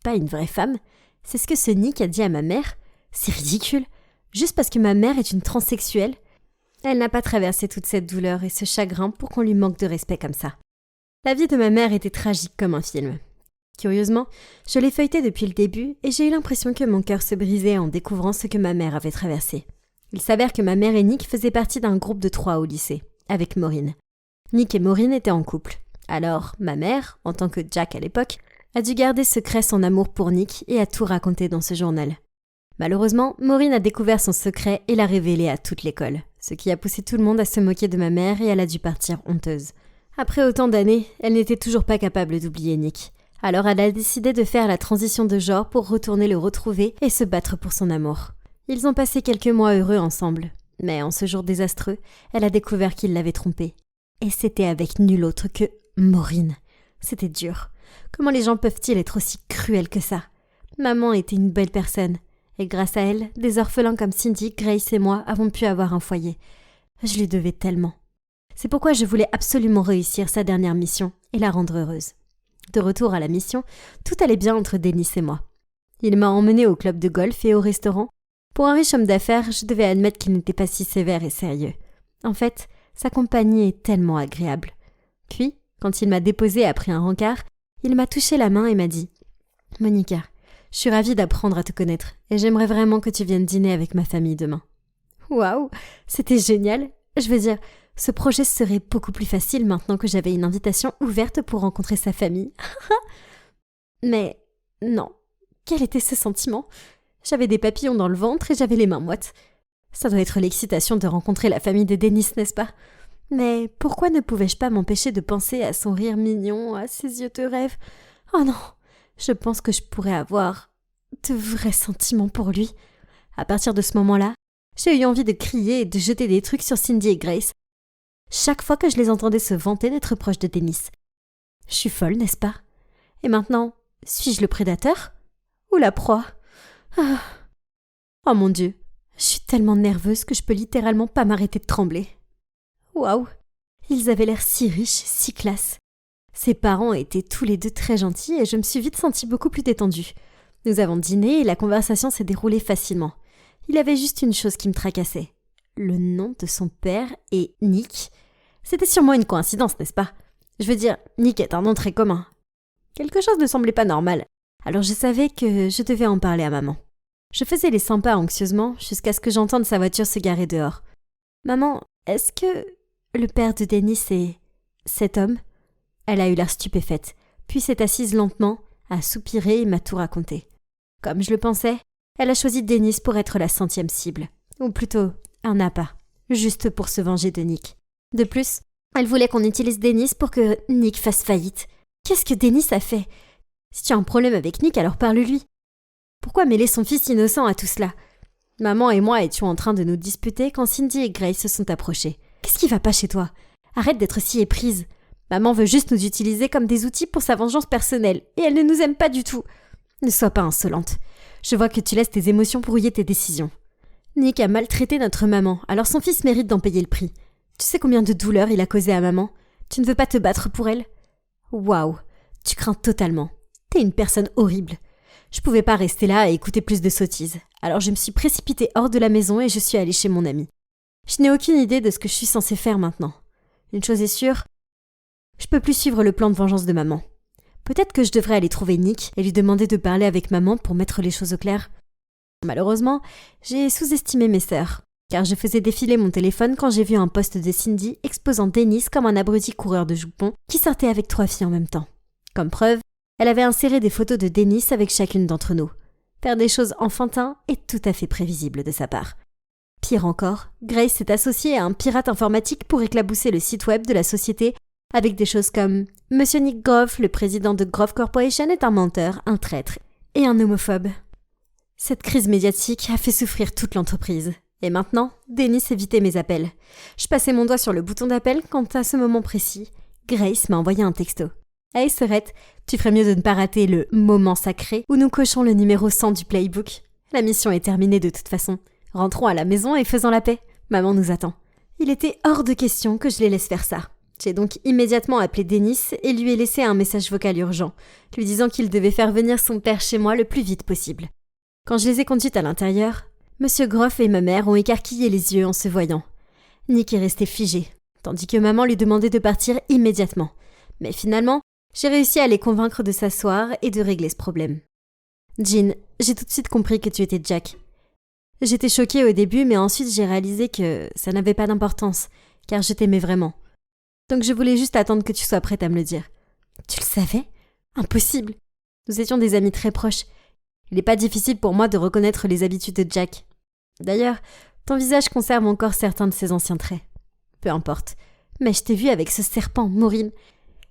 Pas une vraie femme? C'est ce que ce Nick a dit à ma mère? C'est ridicule. Juste parce que ma mère est une transsexuelle? Elle n'a pas traversé toute cette douleur et ce chagrin pour qu'on lui manque de respect comme ça. La vie de ma mère était tragique comme un film. Curieusement, je l'ai feuilleté depuis le début et j'ai eu l'impression que mon cœur se brisait en découvrant ce que ma mère avait traversé. Il s'avère que ma mère et Nick faisaient partie d'un groupe de 3 au lycée, avec Maureen. Nick et Maureen étaient en couple. Alors, ma mère, en tant que Jack à l'époque, a dû garder secret son amour pour Nick et a tout raconté dans ce journal. Malheureusement, Maureen a découvert son secret et l'a révélé à toute l'école, ce qui a poussé tout le monde à se moquer de ma mère et elle a dû partir honteuse. Après autant d'années, elle n'était toujours pas capable d'oublier Nick. Alors elle a décidé de faire la transition de genre pour retourner le retrouver et se battre pour son amour. Ils ont passé quelques mois heureux ensemble, mais en ce jour désastreux, elle a découvert qu'il l'avait trompée. Et c'était avec nul autre que Maureen. C'était dur. Comment les gens peuvent-ils être aussi cruels que ça? Maman était une belle personne, et grâce à elle, des orphelins comme Cindy, Grace et moi avons pu avoir un foyer. Je lui devais tellement. C'est pourquoi je voulais absolument réussir sa dernière mission et la rendre heureuse. De retour à la mission, tout allait bien entre Dennis et moi. Il m'a emmené au club de golf et au restaurant. Pour un riche homme d'affaires, je devais admettre qu'il n'était pas si sévère et sérieux. En fait, sa compagnie est tellement agréable. Puis, quand il m'a déposée après un rencard, il m'a touché la main et m'a dit « Monica, je suis ravie d'apprendre à te connaître et j'aimerais vraiment que tu viennes dîner avec ma famille demain. » Waouh, c'était génial. Je veux dire, ce projet serait beaucoup plus facile maintenant que j'avais une invitation ouverte pour rencontrer sa famille. Mais non, quel était ce sentiment? J'avais des papillons dans le ventre et j'avais les mains moites. Ça doit être l'excitation de rencontrer la famille de Dennis, n'est-ce pas? Mais pourquoi ne pouvais-je pas m'empêcher de penser à son rire mignon, à ses yeux de rêve? Oh non, je pense que je pourrais avoir de vrais sentiments pour lui. À partir de ce moment-là, j'ai eu envie de crier et de jeter des trucs sur Cindy et Grace. Chaque fois que je les entendais se vanter d'être proches de Dennis. Je suis folle, n'est-ce pas? Et maintenant, suis-je le prédateur? Ou la proie? Ah. Oh mon Dieu, je suis tellement nerveuse que je peux littéralement pas m'arrêter de trembler. Waouh, ils avaient l'air si riches, si classe. Ses parents étaient tous les deux très gentils et je me suis vite sentie beaucoup plus détendue. Nous avons dîné et la conversation s'est déroulée facilement. Il y avait juste une chose qui me tracassait. Le nom de son père et Nick. C'était sûrement une coïncidence, n'est-ce pas? Je veux dire, Nick est un nom très commun. Quelque chose ne semblait pas normal. Alors je savais que je devais en parler à maman. Je faisais les 100 pas anxieusement jusqu'à ce que j'entende sa voiture se garer dehors. Maman, est-ce que le père de Dennis est cet homme? Elle a eu l'air stupéfaite, puis s'est assise lentement, a soupiré et m'a tout raconté. Comme je le pensais, elle a choisi Dennis pour être la 100e cible. Ou plutôt, un appât, juste pour se venger de Nick. De plus, elle voulait qu'on utilise Dennis pour que Nick fasse faillite. Qu'est-ce que Dennis a fait? Si tu as un problème avec Nick, alors parle-lui. Pourquoi mêler son fils innocent à tout cela? Maman et moi étions en train de nous disputer quand Cindy et Grace se sont approchées. Qu'est-ce qui va pas chez toi? Arrête d'être si éprise. Maman veut juste nous utiliser comme des outils pour sa vengeance personnelle, et elle ne nous aime pas du tout. Ne sois pas insolente. Je vois que tu laisses tes émotions brouiller tes décisions. Nick a maltraité notre maman, alors son fils mérite d'en payer le prix. Tu sais combien de douleurs il a causé à maman? Tu ne veux pas te battre pour elle? Waouh, tu crains totalement. T'es une personne horrible. Je pouvais pas rester là et écouter plus de sottises. Alors je me suis précipitée hors de la maison et je suis allée chez mon ami. Je n'ai aucune idée de ce que je suis censée faire maintenant. Une chose est sûre, je peux plus suivre le plan de vengeance de maman. Peut-être que je devrais aller trouver Nick et lui demander de parler avec maman pour mettre les choses au clair. Malheureusement, j'ai sous-estimé mes sœurs, car je faisais défiler mon téléphone quand j'ai vu un post de Cindy exposant Dennis comme un abruti coureur de jupons qui sortait avec 3 filles en même temps. Comme preuve, elle avait inséré des photos de Dennis avec chacune d'entre nous. Faire des choses enfantins est tout à fait prévisible de sa part. Pire encore, Grace s'est associée à un pirate informatique pour éclabousser le site web de la société avec des choses comme « Monsieur Nick Groff, le président de Groff Corporation, est un menteur, un traître et un homophobe ». Cette crise médiatique a fait souffrir toute l'entreprise. Et maintenant, Denis évitait mes appels. Je passais mon doigt sur le bouton d'appel quand, à ce moment précis, Grace m'a envoyé un texto. « Hey Serette, tu ferais mieux de ne pas rater le moment sacré où nous cochons le numéro 100 du playbook. La mission est terminée de toute façon. Rentrons à la maison et faisons la paix. Maman nous attend. » Il était hors de question que je les laisse faire ça. J'ai donc immédiatement appelé Denis et lui ai laissé un message vocal urgent, lui disant qu'il devait faire venir son père chez moi le plus vite possible. Quand je les ai conduites à l'intérieur, Monsieur Groff et ma mère ont écarquillé les yeux en se voyant. Nick est resté figé, tandis que maman lui demandait de partir immédiatement. Mais finalement, j'ai réussi à les convaincre de s'asseoir et de régler ce problème. Jean, j'ai tout de suite compris que tu étais Jack. J'étais choquée au début, mais ensuite j'ai réalisé que ça n'avait pas d'importance, car je t'aimais vraiment. Donc je voulais juste attendre que tu sois prête à me le dire. Tu le savais ? Impossible. Nous étions des amis très proches. Il n'est pas difficile pour moi de reconnaître les habitudes de Jack. D'ailleurs, ton visage conserve encore certains de ses anciens traits. Peu importe. Mais je t'ai vu avec ce serpent, Maureen.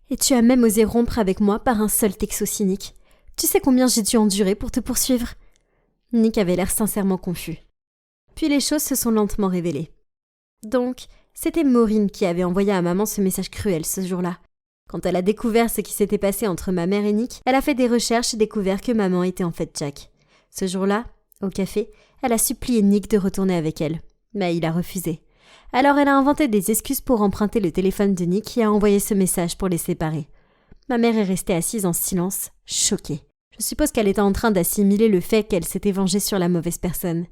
Et tu as même osé rompre avec moi par un seul texto cynique. Tu sais combien j'ai dû endurer pour te poursuivre ? Nick avait l'air sincèrement confus. Puis les choses se sont lentement révélées. Donc, c'était Maureen qui avait envoyé à maman ce message cruel ce jour-là. Quand elle a découvert ce qui s'était passé entre ma mère et Nick, elle a fait des recherches et découvert que maman était en fait Jack. Ce jour-là, au café, elle a supplié Nick de retourner avec elle. Mais il a refusé. Alors elle a inventé des excuses pour emprunter le téléphone de Nick et a envoyé ce message pour les séparer. Ma mère est restée assise en silence, choquée. Je suppose qu'elle était en train d'assimiler le fait qu'elle s'était vengée sur la mauvaise personne.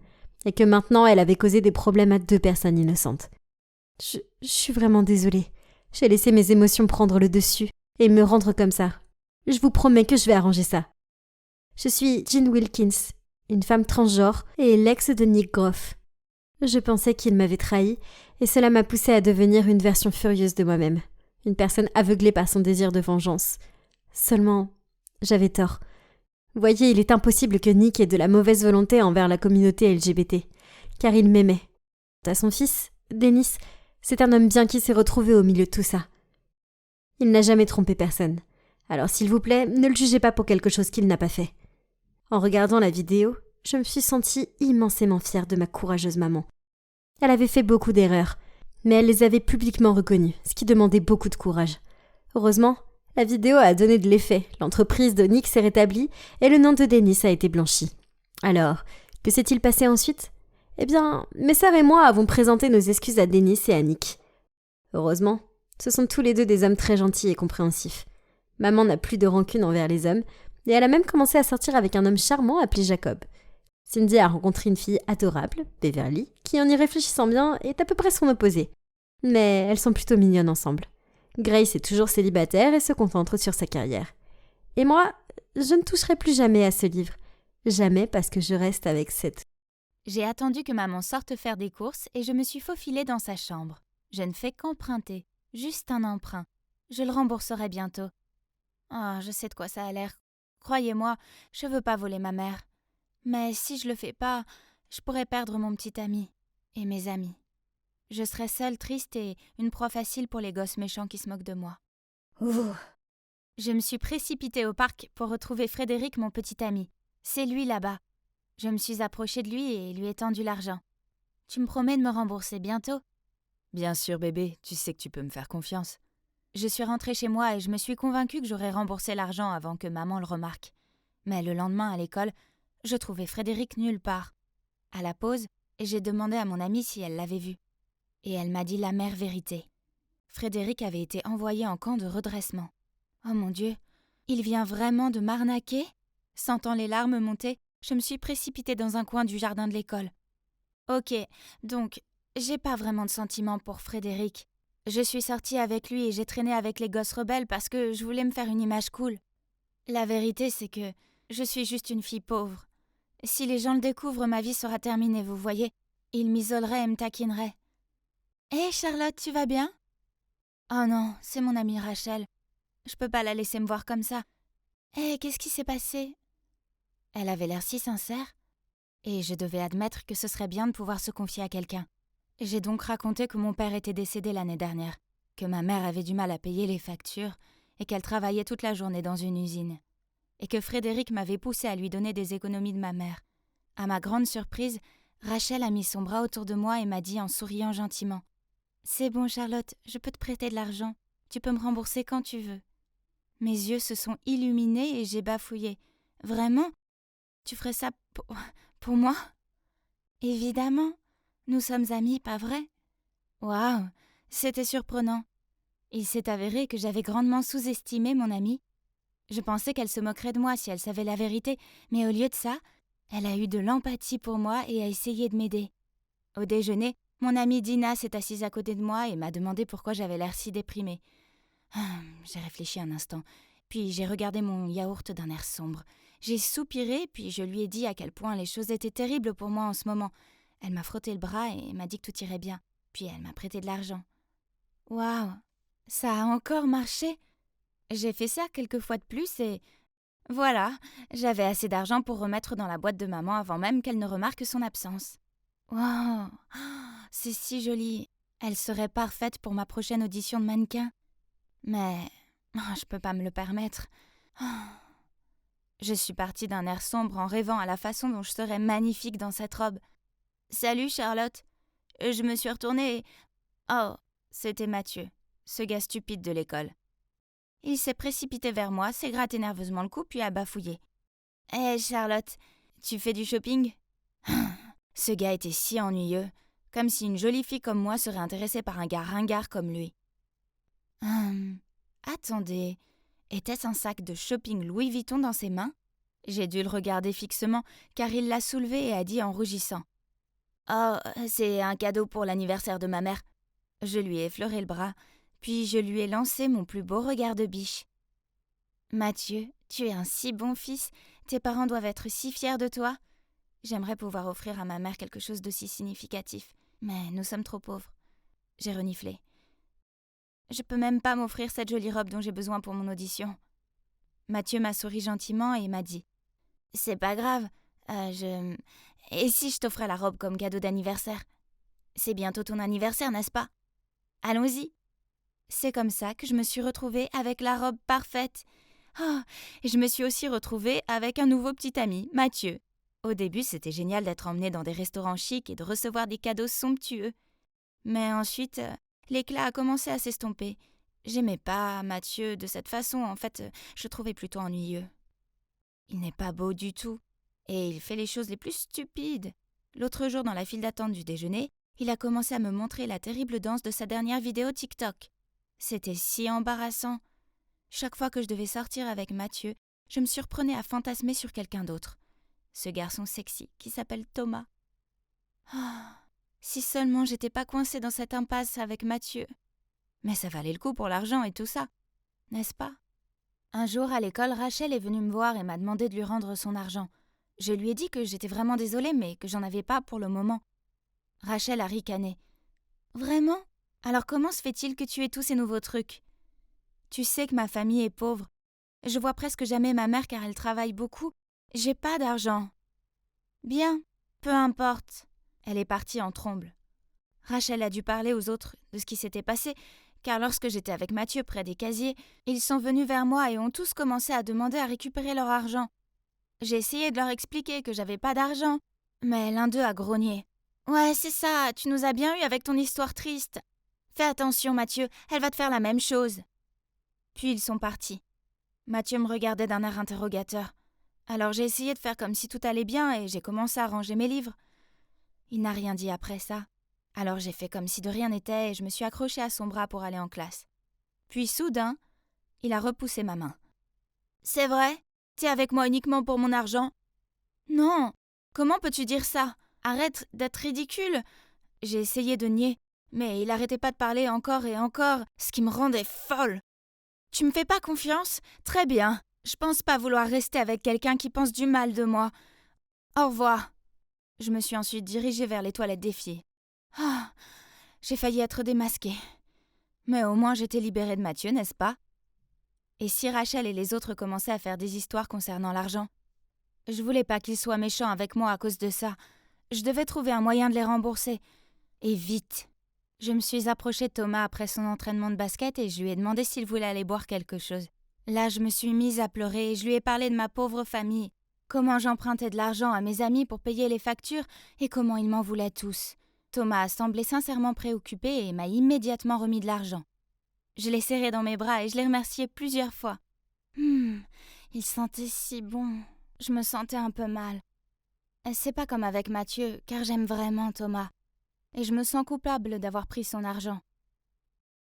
Et que maintenant elle avait causé des problèmes à 2 personnes innocentes. Je suis vraiment désolée. J'ai laissé mes émotions prendre le dessus et me rendre comme ça. Je vous promets que je vais arranger ça. Je suis Jean Wilkins, une femme transgenre et l'ex de Nick Groff. Je pensais qu'il m'avait trahi et cela m'a poussée à devenir une version furieuse de moi-même. Une personne aveuglée par son désir de vengeance. Seulement, j'avais tort. Vous voyez, il est impossible que Nick ait de la mauvaise volonté envers la communauté LGBT, car il m'aimait. Quant à son fils, Denis, c'est un homme bien qui s'est retrouvé au milieu de tout ça. Il n'a jamais trompé personne. Alors s'il vous plaît, ne le jugez pas pour quelque chose qu'il n'a pas fait. En regardant la vidéo, je me suis sentie immensément fière de ma courageuse maman. Elle avait fait beaucoup d'erreurs, mais elle les avait publiquement reconnues, ce qui demandait beaucoup de courage. Heureusement, la vidéo a donné de l'effet, l'entreprise de Nick s'est rétablie et le nom de Denis a été blanchi. Alors, que s'est-il passé ensuite ? Eh bien, mes sœurs et moi avons présenté nos excuses à Denis et à Nick. Heureusement, ce sont tous les deux des hommes très gentils et compréhensifs. Maman n'a plus de rancune envers les hommes, et elle a même commencé à sortir avec un homme charmant appelé Jacob. Cindy a rencontré une fille adorable, Beverly, qui en y réfléchissant bien est à peu près son opposé. Mais elles sont plutôt mignonnes ensemble. Grace est toujours célibataire et se concentre sur sa carrière. Et moi, je ne toucherai plus jamais à ce livre. Jamais parce que je reste avec cette... J'ai attendu que maman sorte faire des courses et je me suis faufilée dans sa chambre. Je ne fais qu'emprunter, juste un emprunt. Je le rembourserai bientôt. Ah, je sais de quoi ça a l'air. Croyez-moi, je veux pas voler ma mère. Mais si je le fais pas, je pourrais perdre mon petit ami et mes amis. Je serais seule, triste et une proie facile pour les gosses méchants qui se moquent de moi. Ouh. Je me suis précipitée au parc pour retrouver Frédéric, mon petit ami. C'est lui là-bas. Je me suis approchée de lui et lui ai tendu l'argent. Tu me promets de me rembourser bientôt ? Bien sûr, bébé, tu sais que tu peux me faire confiance. Je suis rentrée chez moi et je me suis convaincue que j'aurais remboursé l'argent avant que maman le remarque. Mais le lendemain à l'école, je trouvais Frédéric nulle part. À la pause, j'ai demandé à mon amie si elle l'avait vu. Et elle m'a dit l'amère vérité. Frédéric avait été envoyé en camp de redressement. Oh mon Dieu, il vient vraiment de m'arnaquer ? Sentant les larmes monter, je me suis précipitée dans un coin du jardin de l'école. Ok, donc, j'ai pas vraiment de sentiments pour Frédéric. Je suis sortie avec lui et j'ai traîné avec les gosses rebelles parce que je voulais me faire une image cool. La vérité, c'est que je suis juste une fille pauvre. Si les gens le découvrent, ma vie sera terminée, vous voyez. Ils m'isoleraient et me taquineraient. Hé, Charlotte, tu vas bien ? Oh non, c'est mon amie Rachel. Je peux pas la laisser me voir comme ça. Hé, qu'est-ce qui s'est passé ? Elle avait l'air si sincère. Et je devais admettre que ce serait bien de pouvoir se confier à quelqu'un. J'ai donc raconté que mon père était décédé l'année dernière, que ma mère avait du mal à payer les factures et qu'elle travaillait toute la journée dans une usine, et que Frédéric m'avait poussé à lui donner des économies de ma mère, À ma grande surprise, Rachel a mis son bras autour de moi et m'a dit en souriant gentiment « C'est bon, Charlotte, je peux te prêter de l'argent. Tu peux me rembourser quand tu veux. » Mes yeux se sont illuminés et j'ai bafouillé. « Vraiment ? Tu ferais ça pour moi ? » « Évidemment. Nous sommes amis, pas vrai ? » Waouh, c'était surprenant. Il s'est avéré que j'avais grandement sous-estimé mon amie. Je pensais qu'elle se moquerait de moi si elle savait la vérité, mais au lieu de ça, elle a eu de l'empathie pour moi et a essayé de m'aider. Au déjeuner, mon amie Dina s'est assise à côté de moi et m'a demandé pourquoi j'avais l'air si déprimée. J'ai réfléchi un instant, puis j'ai regardé mon yaourt d'un air sombre. J'ai soupiré, puis je lui ai dit à quel point les choses étaient terribles pour moi en ce moment. Elle m'a frotté le bras et m'a dit que tout irait bien, puis elle m'a prêté de l'argent. Waouh, ça a encore marché. J'ai fait ça quelques fois de plus et... Voilà, j'avais assez d'argent pour remettre dans la boîte de maman avant même qu'elle ne remarque son absence. Waouh, c'est si joli. Elle serait parfaite pour ma prochaine audition de mannequin. Mais je peux pas me le permettre. Je suis partie d'un air sombre en rêvant à la façon dont je serais magnifique dans cette robe. « Salut Charlotte !» Je me suis retournée et... Oh, c'était Mathieu, ce gars stupide de l'école. Il s'est précipité vers moi, s'est gratté nerveusement le cou puis a bafouillé. « Hé Charlotte, tu fais du shopping ?» Ce gars était si ennuyeux, comme si une jolie fille comme moi serait intéressée par un gars ringard comme lui. Attendez, était-ce un sac de shopping Louis Vuitton dans ses mains ? J'ai dû le regarder fixement, car il l'a soulevé et a dit en rougissant. « Oh, c'est un cadeau pour l'anniversaire de ma mère. » Je lui ai effleuré le bras, puis je lui ai lancé mon plus beau regard de biche. « Mathieu, tu es un si bon fils, tes parents doivent être si fiers de toi. J'aimerais pouvoir offrir à ma mère quelque chose d'aussi significatif, mais nous sommes trop pauvres. » J'ai reniflé. « Je peux même pas m'offrir cette jolie robe dont j'ai besoin pour mon audition. » Mathieu m'a souri gentiment et m'a dit « C'est pas grave, Et si je t'offrais la robe comme cadeau d'anniversaire ? C'est bientôt ton anniversaire, n'est-ce pas ? Allons-y. » C'est comme ça que je me suis retrouvée avec la robe parfaite. Et je me suis aussi retrouvée avec un nouveau petit ami, Mathieu. Au début, c'était génial d'être emmenée dans des restaurants chics et de recevoir des cadeaux somptueux. Mais ensuite, l'éclat a commencé à s'estomper. J'aimais pas Mathieu de cette façon, en fait, je le trouvais plutôt ennuyeux. Il n'est pas beau du tout, et il fait les choses les plus stupides. L'autre jour, dans la file d'attente du déjeuner, il a commencé à me montrer la terrible danse de sa dernière vidéo TikTok. C'était si embarrassant. Chaque fois que je devais sortir avec Mathieu, je me surprenais à fantasmer sur quelqu'un d'autre. Ce garçon sexy qui s'appelle Thomas. Si seulement j'étais pas coincée dans cette impasse avec Mathieu. Mais ça valait le coup pour l'argent et tout ça, n'est-ce pas ? Un jour à l'école, Rachel est venue me voir et m'a demandé de lui rendre son argent. Je lui ai dit que j'étais vraiment désolée, mais que j'en avais pas pour le moment. Rachel a ricané. « Vraiment ? Alors comment se fait-il que tu aies tous ces nouveaux trucs ? Tu sais que ma famille est pauvre. Je vois presque jamais ma mère car elle travaille beaucoup. J'ai pas d'argent. » Bien, peu importe. Elle est partie en tromble. Rachel a dû parler aux autres de ce qui s'était passé, car lorsque j'étais avec Mathieu près des casiers, ils sont venus vers moi et ont tous commencé à demander à récupérer leur argent. J'ai essayé de leur expliquer que j'avais pas d'argent, mais l'un d'eux a grogné. « Ouais, c'est ça, tu nous as bien eu avec ton histoire triste. Fais attention, Mathieu, elle va te faire la même chose. » Puis ils sont partis. Mathieu me regardait d'un air interrogateur. Alors j'ai essayé de faire comme si tout allait bien et j'ai commencé à ranger mes livres. Il n'a rien dit après ça. Alors j'ai fait comme si de rien n'était et je me suis accrochée à son bras pour aller en classe. Puis soudain, il a repoussé ma main. « C'est vrai ? T'es avec moi uniquement pour mon argent ? » ?»« Non, comment peux-tu dire ça ? Arrête d'être ridicule !» J'ai essayé de nier, mais il arrêtait pas de parler encore et encore, ce qui me rendait folle. « Tu me fais pas confiance ? Très bien. Je pense pas vouloir rester avec quelqu'un qui pense du mal de moi. Au revoir. » Je me suis ensuite dirigée vers les toilettes des filles. J'ai failli être démasquée. Mais au moins j'étais libérée de Mathieu, n'est-ce pas ? Et si Rachel et les autres commençaient à faire des histoires concernant l'argent ? Je voulais pas qu'ils soient méchants avec moi à cause de ça. Je devais trouver un moyen de les rembourser. Et vite. Je me suis approchée de Thomas après son entraînement de basket et je lui ai demandé s'il voulait aller boire quelque chose. Là, je me suis mise à pleurer et je lui ai parlé de ma pauvre famille. comment j'empruntais de l'argent à mes amis pour payer les factures et comment ils m'en voulaient tous. Thomas semblait sincèrement préoccupé et m'a immédiatement remis de l'argent. Je l'ai serré dans mes bras et je l'ai remercié plusieurs fois. Il sentait si bon. Je me sentais un peu mal. C'est pas comme avec Mathieu, car j'aime vraiment Thomas. Et je me sens coupable d'avoir pris son argent.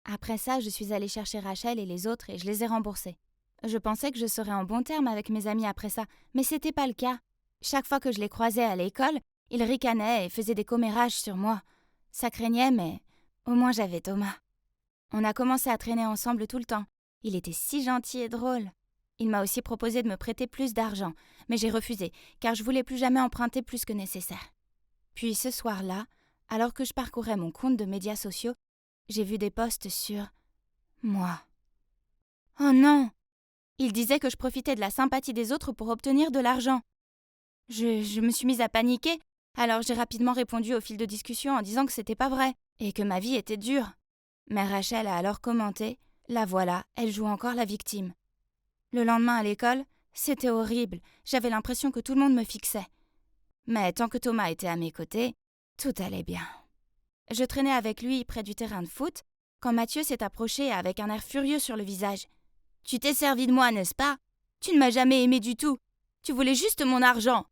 Après ça, je suis allée chercher Rachel et les autres et je les ai remboursés. Je pensais que je serais en bon terme avec mes amis après ça, mais c'était pas le cas. Chaque fois que je les croisais à l'école, ils ricanaient et faisaient des commérages sur moi. Ça craignait, mais au moins j'avais Thomas. On a commencé à traîner ensemble tout le temps. Il était si gentil et drôle. Il m'a aussi proposé de me prêter plus d'argent, mais j'ai refusé, car je voulais plus jamais emprunter plus que nécessaire. Puis ce soir-là, alors que je parcourais mon compte de médias sociaux, j'ai vu des posts sur moi. Oh non! Il disait que je profitais de la sympathie des autres pour obtenir de l'argent. Je me suis mise à paniquer, alors j'ai rapidement répondu au fil de discussion en disant que c'était pas vrai et que ma vie était dure. Mais Rachel a alors commenté « La voilà, elle joue encore la victime ». Le lendemain à l'école, c'était horrible, j'avais l'impression que tout le monde me fixait. Mais tant que Thomas était à mes côtés, tout allait bien. Je traînais avec lui près du terrain de foot quand Mathieu s'est approché avec un air furieux sur le visage. « Tu t'es servi de moi, n'est-ce pas? Tu ne m'as jamais aimé du tout. Tu voulais juste mon argent. »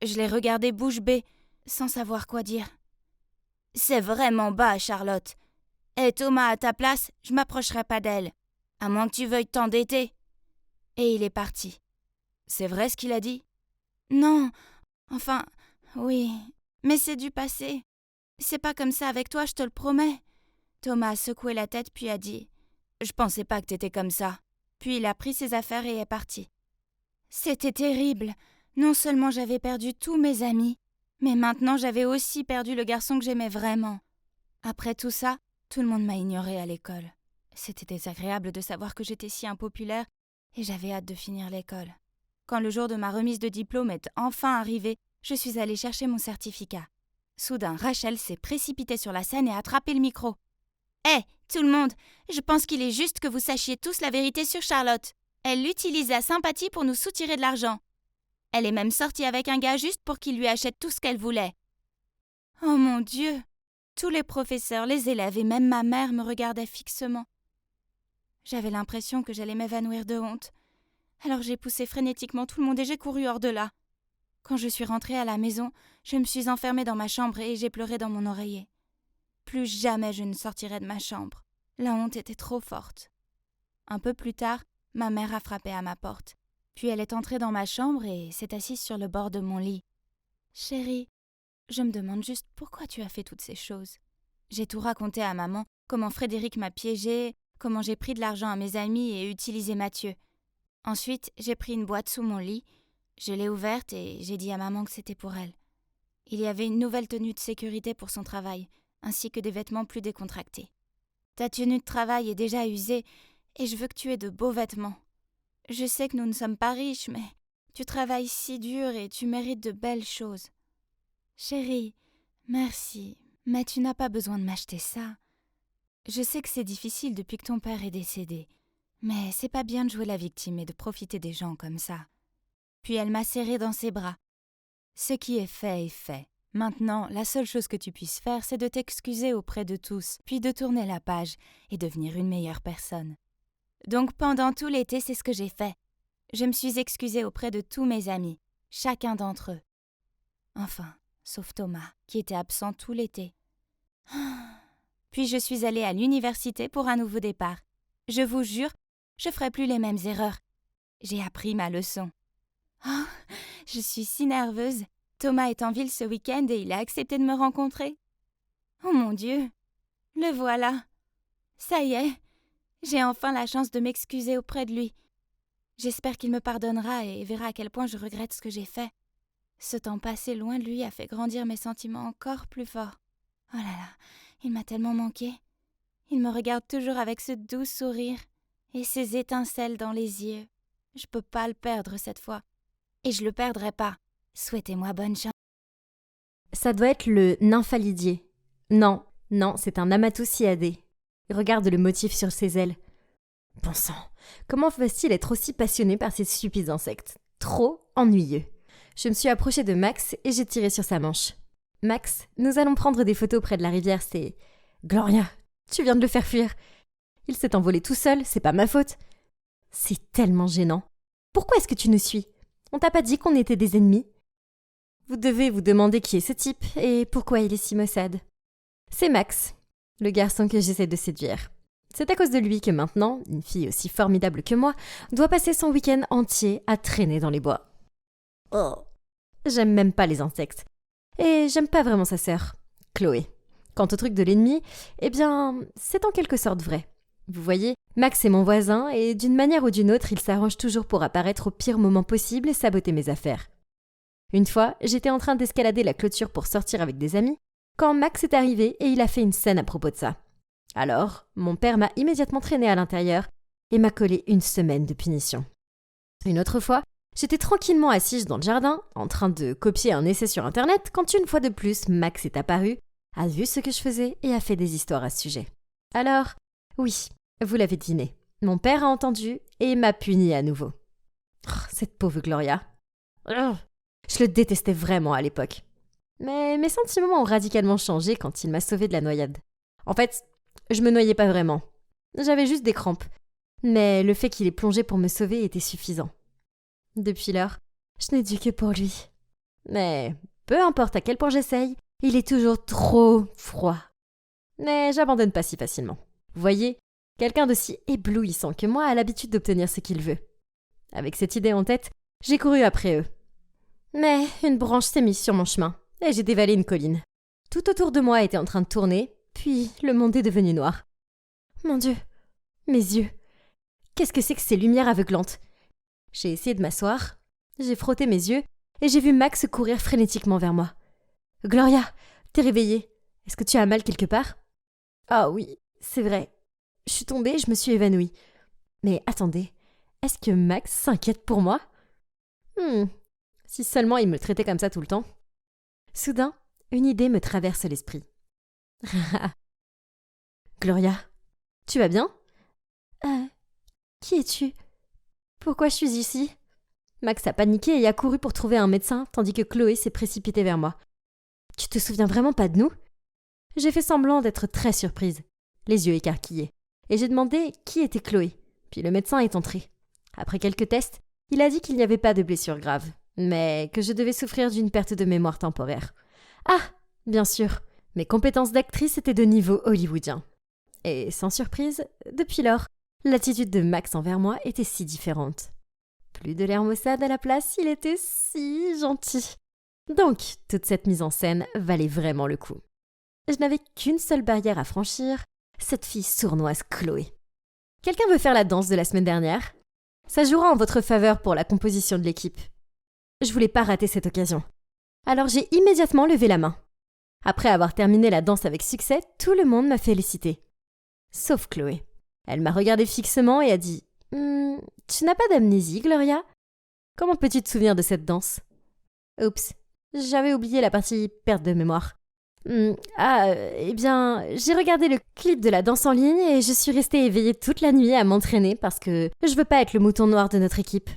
Je l'ai regardé bouche bée, sans savoir quoi dire. « C'est vraiment bas, Charlotte. Et Thomas, à ta place, je m'approcherai pas d'elle, à moins que tu veuilles t'endetter. » Et il est parti. C'est vrai ce qu'il a dit? Non, enfin, oui, mais c'est du passé. C'est pas comme ça avec toi, je te le promets. Thomas a secoué la tête puis a dit « Je pensais pas que t'étais comme ça. » Puis il a pris ses affaires et est parti. C'était terrible. Non seulement j'avais perdu tous mes amis, mais maintenant j'avais aussi perdu le garçon que j'aimais vraiment. Après tout ça, tout le monde m'a ignorée à l'école. C'était désagréable de savoir que j'étais si impopulaire et j'avais hâte de finir l'école. Quand le jour de ma remise de diplôme est enfin arrivé, je suis allée chercher mon certificat. Soudain, Rachel s'est précipitée sur la scène et a attrapé le micro. « Hé, tout le monde, je pense qu'il est juste que vous sachiez tous la vérité sur Charlotte. Elle utilise la sympathie pour nous soutirer de l'argent. Elle est même sortie avec un gars juste pour qu'il lui achète tout ce qu'elle voulait. » Oh mon Dieu! Tous les professeurs, les élèves et même ma mère me regardaient fixement. J'avais l'impression que j'allais m'évanouir de honte. Alors j'ai poussé frénétiquement tout le monde et j'ai couru hors de là. Quand je suis rentrée à la maison, je me suis enfermée dans ma chambre et j'ai pleuré dans mon oreiller. Plus jamais je ne sortirai de ma chambre. La honte était trop forte. Un peu plus tard, ma mère a frappé à ma porte. Puis elle est entrée dans ma chambre et s'est assise sur le bord de mon lit. « Chérie, je me demande juste pourquoi tu as fait toutes ces choses. » J'ai tout raconté à maman, comment Frédéric m'a piégée, comment j'ai pris de l'argent à mes amis et utilisé Mathieu. Ensuite, j'ai pris une boîte sous mon lit, je l'ai ouverte et j'ai dit à maman que c'était pour elle. Il y avait une nouvelle tenue de sécurité pour son travail, ainsi que des vêtements plus décontractés. « Ta tenue de travail est déjà usée et je veux que tu aies de beaux vêtements. Je sais que nous ne sommes pas riches, mais tu travailles si dur et tu mérites de belles choses. Chérie, merci, mais tu n'as pas besoin de m'acheter ça. Je sais que c'est difficile depuis que ton père est décédé, mais c'est pas bien de jouer la victime et de profiter des gens comme ça. » Puis elle m'a serrée dans ses bras. « Ce qui est fait est fait. Maintenant, la seule chose que tu puisses faire, c'est de t'excuser auprès de tous, puis de tourner la page et devenir une meilleure personne. » Donc pendant tout l'été, c'est ce que j'ai fait. Je me suis excusée auprès de tous mes amis, chacun d'entre eux. Enfin, sauf Thomas, qui était absent tout l'été. Puis je suis allée à l'université pour un nouveau départ. Je vous jure, je ferai plus les mêmes erreurs. J'ai appris ma leçon. Oh, je suis si nerveuse. Thomas est en ville ce week-end et il a accepté de me rencontrer. Oh mon Dieu, le voilà. Ça y est, j'ai enfin la chance de m'excuser auprès de lui. J'espère qu'il me pardonnera et verra à quel point je regrette ce que j'ai fait. Ce temps passé loin de lui a fait grandir mes sentiments encore plus forts. Oh là là, il m'a tellement manqué. Il me regarde toujours avec ce doux sourire et ces étincelles dans les yeux. Je peux pas le perdre cette fois. Et je le perdrai pas. Souhaitez-moi bonne chance. Ça doit être le nymphalidier. Non, c'est un Amatousiadé. Regarde le motif sur ses ailes. Bon sang, comment va-t-il être aussi passionné par ces stupides insectes? Trop ennuyeux. Je me suis approchée de Max et j'ai tiré sur sa manche. Max, nous allons prendre des photos près de la rivière, c'est... Gloria, tu viens de le faire fuir. Il s'est envolé tout seul, c'est pas ma faute. C'est tellement gênant. Pourquoi est-ce que tu nous suis? On t'a pas dit qu'on était des ennemis? Vous devez vous demander qui est ce type et pourquoi il est si maussade. C'est Max, le garçon que j'essaie de séduire. C'est à cause de lui que maintenant, une fille aussi formidable que moi doit passer son week-end entier à traîner dans les bois. Oh, j'aime même pas les insectes. Et j'aime pas vraiment sa sœur, Chloé. Quant au truc de l'ennemi, eh bien, c'est en quelque sorte vrai. Vous voyez, Max est mon voisin et d'une manière ou d'une autre, il s'arrange toujours pour apparaître au pire moment possible et saboter mes affaires. Une fois, j'étais en train d'escalader la clôture pour sortir avec des amis, quand Max est arrivé et il a fait une scène à propos de ça. Alors, mon père m'a immédiatement traîné à l'intérieur et m'a collé 1 semaine de punition. Une autre fois, j'étais tranquillement assise dans le jardin, en train de copier un essai sur Internet, quand une fois de plus, Max est apparu, a vu ce que je faisais et a fait des histoires à ce sujet. Alors, oui, vous l'avez deviné, mon père a entendu et m'a puni à nouveau. Oh, cette pauvre Gloria. Oh, je le détestais vraiment à l'époque. Mais mes sentiments ont radicalement changé quand il m'a sauvée de la noyade. En fait, je me noyais pas vraiment. J'avais juste des crampes. Mais le fait qu'il ait plongé pour me sauver était suffisant. Depuis lors, je n'ai dû que pour lui. Mais peu importe à quel point j'essaye, il est toujours trop froid. Mais j'abandonne pas si facilement. Vous voyez, quelqu'un d'aussi éblouissant que moi a l'habitude d'obtenir ce qu'il veut. Avec cette idée en tête, j'ai couru après eux. Mais une branche s'est mise sur mon chemin et j'ai dévalé une colline. Tout autour de moi était en train de tourner, puis le monde est devenu noir. Mon Dieu, mes yeux. Qu'est-ce que c'est que ces lumières aveuglantes? J'ai essayé de m'asseoir, j'ai frotté mes yeux et j'ai vu Max courir frénétiquement vers moi. « Gloria, t'es réveillée. Est-ce que tu as mal quelque part ?»« Ah oui, c'est vrai. Je suis tombée et je me suis évanouie. Mais attendez, est-ce que Max s'inquiète pour moi ? Si seulement il me traitait comme ça tout le temps. » Soudain, une idée me traverse l'esprit. « Gloria, tu vas bien ? » Qui es-tu ? Pourquoi je suis ici ? Max a paniqué et a couru pour trouver un médecin, tandis que Chloé s'est précipitée vers moi. « Tu te souviens vraiment pas de nous ?» J'ai fait semblant d'être très surprise, les yeux écarquillés, et j'ai demandé qui était Chloé. Puis le médecin est entré. Après quelques tests, il a dit qu'il n'y avait pas de blessure grave, mais que je devais souffrir d'une perte de mémoire temporaire. Ah, bien sûr, mes compétences d'actrice étaient de niveau hollywoodien. Et sans surprise, depuis lors, l'attitude de Max envers moi était si différente. Plus de l'air maussade à la place, il était si gentil. Donc, toute cette mise en scène valait vraiment le coup. Je n'avais qu'une seule barrière à franchir, cette fille sournoise Chloé. Quelqu'un veut faire la danse de la semaine dernière ? Ça jouera en votre faveur pour la composition de l'équipe. Je voulais pas rater cette occasion. Alors j'ai immédiatement levé la main. Après avoir terminé la danse avec succès, tout le monde m'a félicité. Sauf Chloé. Elle m'a regardé fixement et a dit « Tu n'as pas d'amnésie, Gloria ? Comment peux-tu te souvenir de cette danse ?»« Oups, j'avais oublié la partie perte de mémoire. Eh bien, j'ai regardé le clip de la danse en ligne et je suis restée éveillée toute la nuit à m'entraîner parce que je veux pas être le mouton noir de notre équipe. »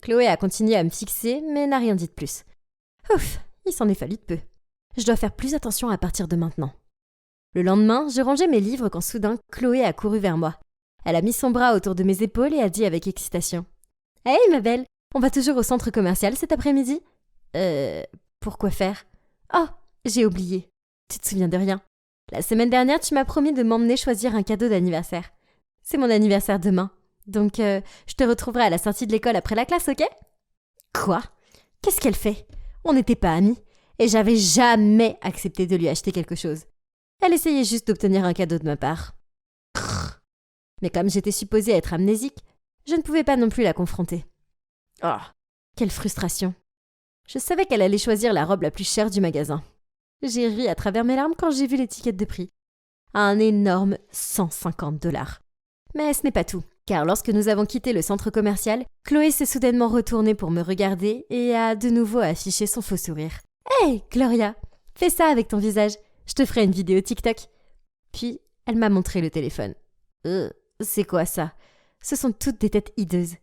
Chloé a continué à me fixer, mais n'a rien dit de plus. Ouf, il s'en est fallu de peu. Je dois faire plus attention à partir de maintenant. Le lendemain, je rangeais mes livres quand soudain, Chloé a couru vers moi. Elle a mis son bras autour de mes épaules et a dit avec excitation « Hey, ma belle, on va toujours au centre commercial cet après-midi ?»« Pourquoi faire ?»« Oh, j'ai oublié. Tu te souviens de rien. La semaine dernière, tu m'as promis de m'emmener choisir un cadeau d'anniversaire. C'est mon anniversaire demain. Donc, je te retrouverai à la sortie de l'école après la classe, ok ?» Quoi ? Qu'est-ce qu'elle fait ? On n'était pas amis et j'avais jamais accepté de lui acheter quelque chose. Elle essayait juste d'obtenir un cadeau de ma part. Mais comme j'étais supposée être amnésique, je ne pouvais pas non plus la confronter. Oh, quelle frustration. Je savais qu'elle allait choisir la robe la plus chère du magasin. J'ai ri à travers mes larmes quand j'ai vu l'étiquette de prix. Un énorme 150 $. Mais ce n'est pas tout, car lorsque nous avons quitté le centre commercial, Chloé s'est soudainement retournée pour me regarder et a de nouveau affiché son faux sourire. « Hey, Gloria, fais ça avec ton visage. Je te ferai une vidéo TikTok. » Puis, elle m'a montré le téléphone. C'est quoi ça ? Ce sont toutes des têtes hideuses.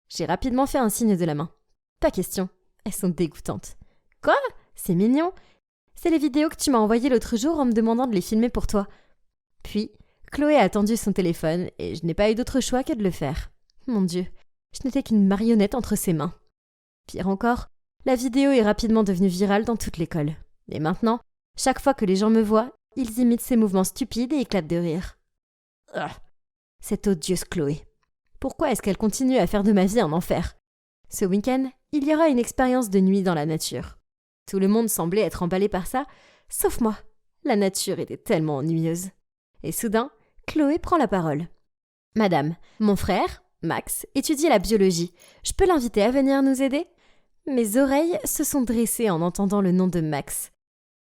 J'ai rapidement fait un signe de la main. Pas question. Elles sont dégoûtantes. Quoi? C'est mignon. C'est les vidéos que tu m'as envoyées l'autre jour en me demandant de les filmer pour toi. Puis, Chloé a tendu son téléphone et je n'ai pas eu d'autre choix que de le faire. Mon Dieu, je n'étais qu'une marionnette entre ses mains. Pire encore, la vidéo est rapidement devenue virale dans toute l'école. Et maintenant, chaque fois que les gens me voient, ils imitent ces mouvements stupides et éclatent de rire. Cette odieuse Chloé. Pourquoi est-ce qu'elle continue à faire de ma vie un enfer? Ce week-end, il y aura une expérience de nuit dans la nature. Tout le monde semblait être emballé par ça, sauf moi. La nature était tellement ennuyeuse. Et soudain, Chloé prend la parole. « Madame, mon frère, Max, étudie la biologie. Je peux l'inviter à venir nous aider ?» Mes oreilles se sont dressées en entendant le nom de Max.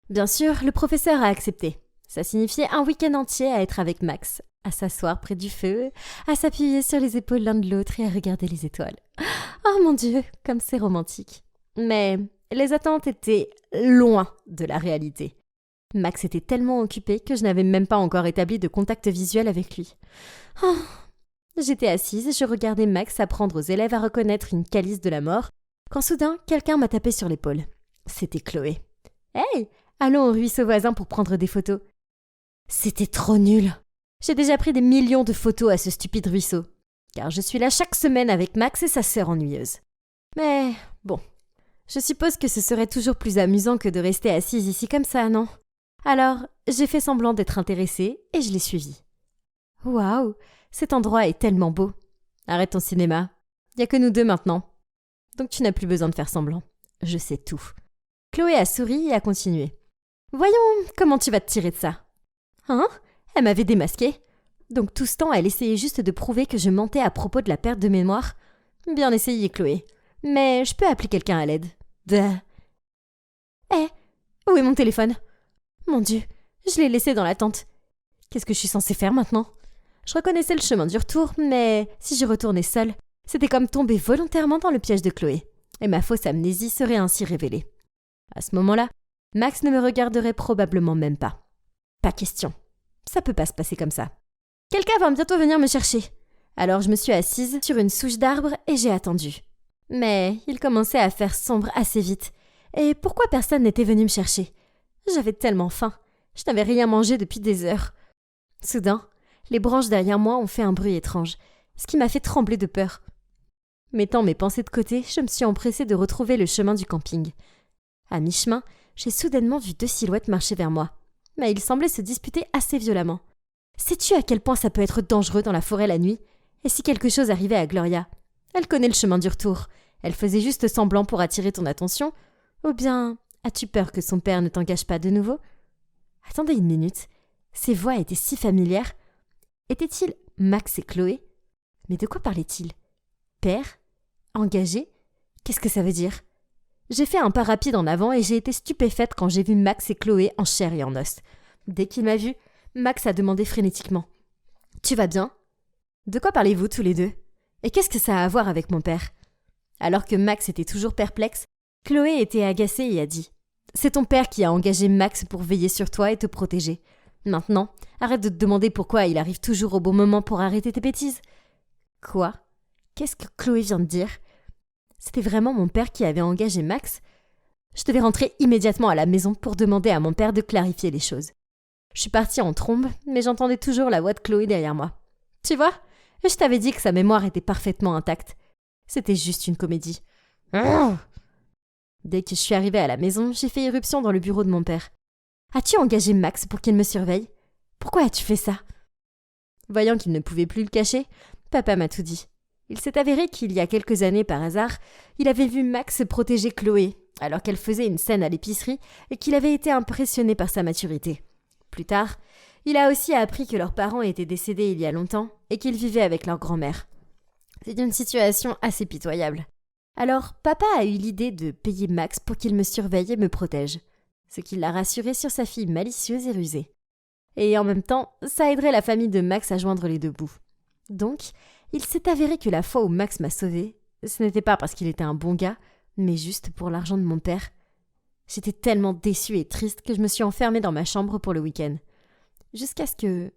Bien sûr, le professeur a accepté. Ça signifiait un week-end entier à être avec Max, à s'asseoir près du feu, à s'appuyer sur les épaules l'un de l'autre et à regarder les étoiles. Oh mon Dieu, comme c'est romantique. Mais les attentes étaient loin de la réalité. Max était tellement occupé que je n'avais même pas encore établi de contact visuel avec lui. Oh. J'étais assise, je regardais Max apprendre aux élèves à reconnaître une calice de la mort, quand soudain, quelqu'un m'a tapé sur l'épaule. C'était Chloé. « Hey, allons au ruisseau voisin pour prendre des photos. » C'était trop nul. J'ai déjà pris des millions de photos à ce stupide ruisseau, car je suis là chaque semaine avec Max et sa sœur ennuyeuse. Mais bon, je suppose que ce serait toujours plus amusant que de rester assise ici comme ça, non? Alors, j'ai fait semblant d'être intéressée et je l'ai suivi. Waouh, cet endroit est tellement beau. Arrête ton cinéma. Il n'y a que nous deux maintenant. Donc tu n'as plus besoin de faire semblant. Je sais tout. Chloé a souri et a continué. Voyons comment tu vas te tirer de ça. Hein? Elle m'avait démasqué. Donc tout ce temps, elle essayait juste de prouver que je mentais à propos de la perte de mémoire. Bien essayé, Chloé. Mais je peux appeler quelqu'un à l'aide. Où est mon téléphone? Mon Dieu, je l'ai laissé dans la tente. Qu'est-ce que je suis censée faire maintenant? Je reconnaissais le chemin du retour, mais si je retournais seule, c'était comme tomber volontairement dans le piège de Chloé. Et ma fausse amnésie serait ainsi révélée. À ce moment-là, Max ne me regarderait probablement même pas. Pas question. Ça peut pas se passer comme ça. Quelqu'un va bientôt venir me chercher. Alors je me suis assise sur une souche d'arbre et j'ai attendu. Mais il commençait à faire sombre assez vite. Et pourquoi personne n'était venu me chercher? J'avais tellement faim. Je n'avais rien mangé depuis des heures. Soudain, les branches derrière moi ont fait un bruit étrange, ce qui m'a fait trembler de peur. Mettant mes pensées de côté, je me suis empressée de retrouver le chemin du camping. À mi-chemin, j'ai soudainement vu deux silhouettes marcher vers moi. Mais ils semblaient se disputer assez violemment. Sais-tu à quel point ça peut être dangereux dans la forêt la nuit? Et si quelque chose arrivait à Gloria? Elle connaît le chemin du retour. Elle faisait juste semblant pour attirer ton attention. Ou bien, as-tu peur que son père ne t'engage pas de nouveau? Attendez une minute. Ces voix étaient si familières. Étaient-ils Max et Chloé? Mais de quoi parlaient-ils? Père? Engagé? Qu'est-ce que ça veut dire? J'ai fait un pas rapide en avant et j'ai été stupéfaite quand j'ai vu Max et Chloé en chair et en os. Dès qu'il m'a vue, Max a demandé frénétiquement. « Tu vas bien? De quoi parlez-vous tous les deux? Et qu'est-ce que ça a à voir avec mon père ?» Alors que Max était toujours perplexe, Chloé était agacée et a dit « C'est ton père qui a engagé Max pour veiller sur toi et te protéger. Maintenant, arrête de te demander pourquoi il arrive toujours au bon moment pour arrêter tes bêtises. » Quoi? Qu'est-ce que Chloé vient de dire? C'était vraiment mon père qui avait engagé Max? Je devais rentrer immédiatement à la maison pour demander à mon père de clarifier les choses. Je suis partie en trombe, mais j'entendais toujours la voix de Chloé derrière moi. Tu vois, je t'avais dit que sa mémoire était parfaitement intacte. C'était juste une comédie. Dès que je suis arrivée à la maison, j'ai fait irruption dans le bureau de mon père. As-tu engagé Max pour qu'il me surveille? Pourquoi as-tu fait ça? Voyant qu'il ne pouvait plus le cacher, papa m'a tout dit. Il s'est avéré qu'il y a quelques années, par hasard, il avait vu Max protéger Chloé, alors qu'elle faisait une scène à l'épicerie, et qu'il avait été impressionné par sa maturité. Plus tard, il a aussi appris que leurs parents étaient décédés il y a longtemps et qu'ils vivaient avec leur grand-mère. C'est une situation assez pitoyable. Alors, papa a eu l'idée de payer Max pour qu'il me surveille et me protège, ce qui l'a rassuré sur sa fille malicieuse et rusée. Et en même temps, ça aiderait la famille de Max à joindre les deux bouts. Donc, il s'est avéré que la fois où Max m'a sauvée, ce n'était pas parce qu'il était un bon gars, mais juste pour l'argent de mon père. J'étais tellement déçue et triste que je me suis enfermée dans ma chambre pour le week-end. Jusqu'à ce que...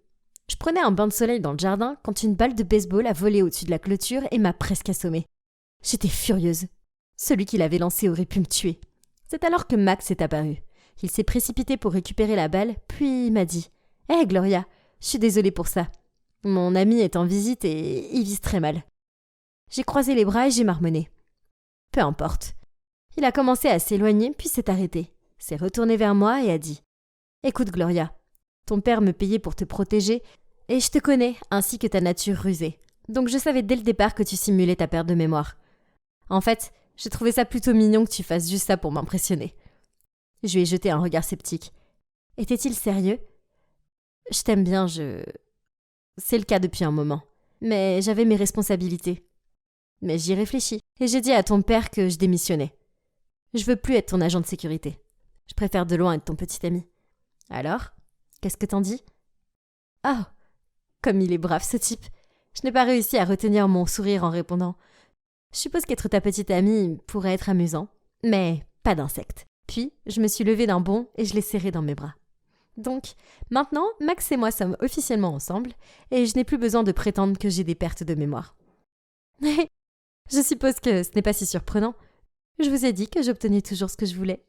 Je prenais un bain de soleil dans le jardin quand une balle de baseball a volé au-dessus de la clôture et m'a presque assommée. J'étais furieuse. Celui qui l'avait lancé aurait pu me tuer. C'est alors que Max est apparu. Il s'est précipité pour récupérer la balle, puis il m'a dit « Hé Gloria, je suis désolée pour ça. Mon ami est en visite et il vise très mal. » J'ai croisé les bras et j'ai marmonné. Peu importe. Il a commencé à s'éloigner puis s'est arrêté. S'est retourné vers moi et a dit « Écoute Gloria, ton père me payait pour te protéger et je te connais ainsi que ta nature rusée. Donc je savais dès le départ que tu simulais ta perte de mémoire. En fait, j'ai trouvé ça plutôt mignon que tu fasses juste ça pour m'impressionner. » Je lui ai jeté un regard sceptique. Était-il sérieux ? Je t'aime bien, C'est le cas depuis un moment. Mais j'avais mes responsabilités. Mais j'y réfléchis. Et j'ai dit à ton père que je démissionnais. Je veux plus être ton agent de sécurité. Je préfère de loin être ton petit ami. Alors, qu'est-ce que t'en dis ? Ah, comme il est brave ce type. Je n'ai pas réussi à retenir mon sourire en répondant. Je suppose qu'être ta petite amie pourrait être amusant, mais pas d'insecte. Puis, je me suis levée d'un bond et je l'ai serré dans mes bras. Donc, maintenant, Max et moi sommes officiellement ensemble et je n'ai plus besoin de prétendre que j'ai des pertes de mémoire. Je suppose que ce n'est pas si surprenant. Je vous ai dit que j'obtenais toujours ce que je voulais.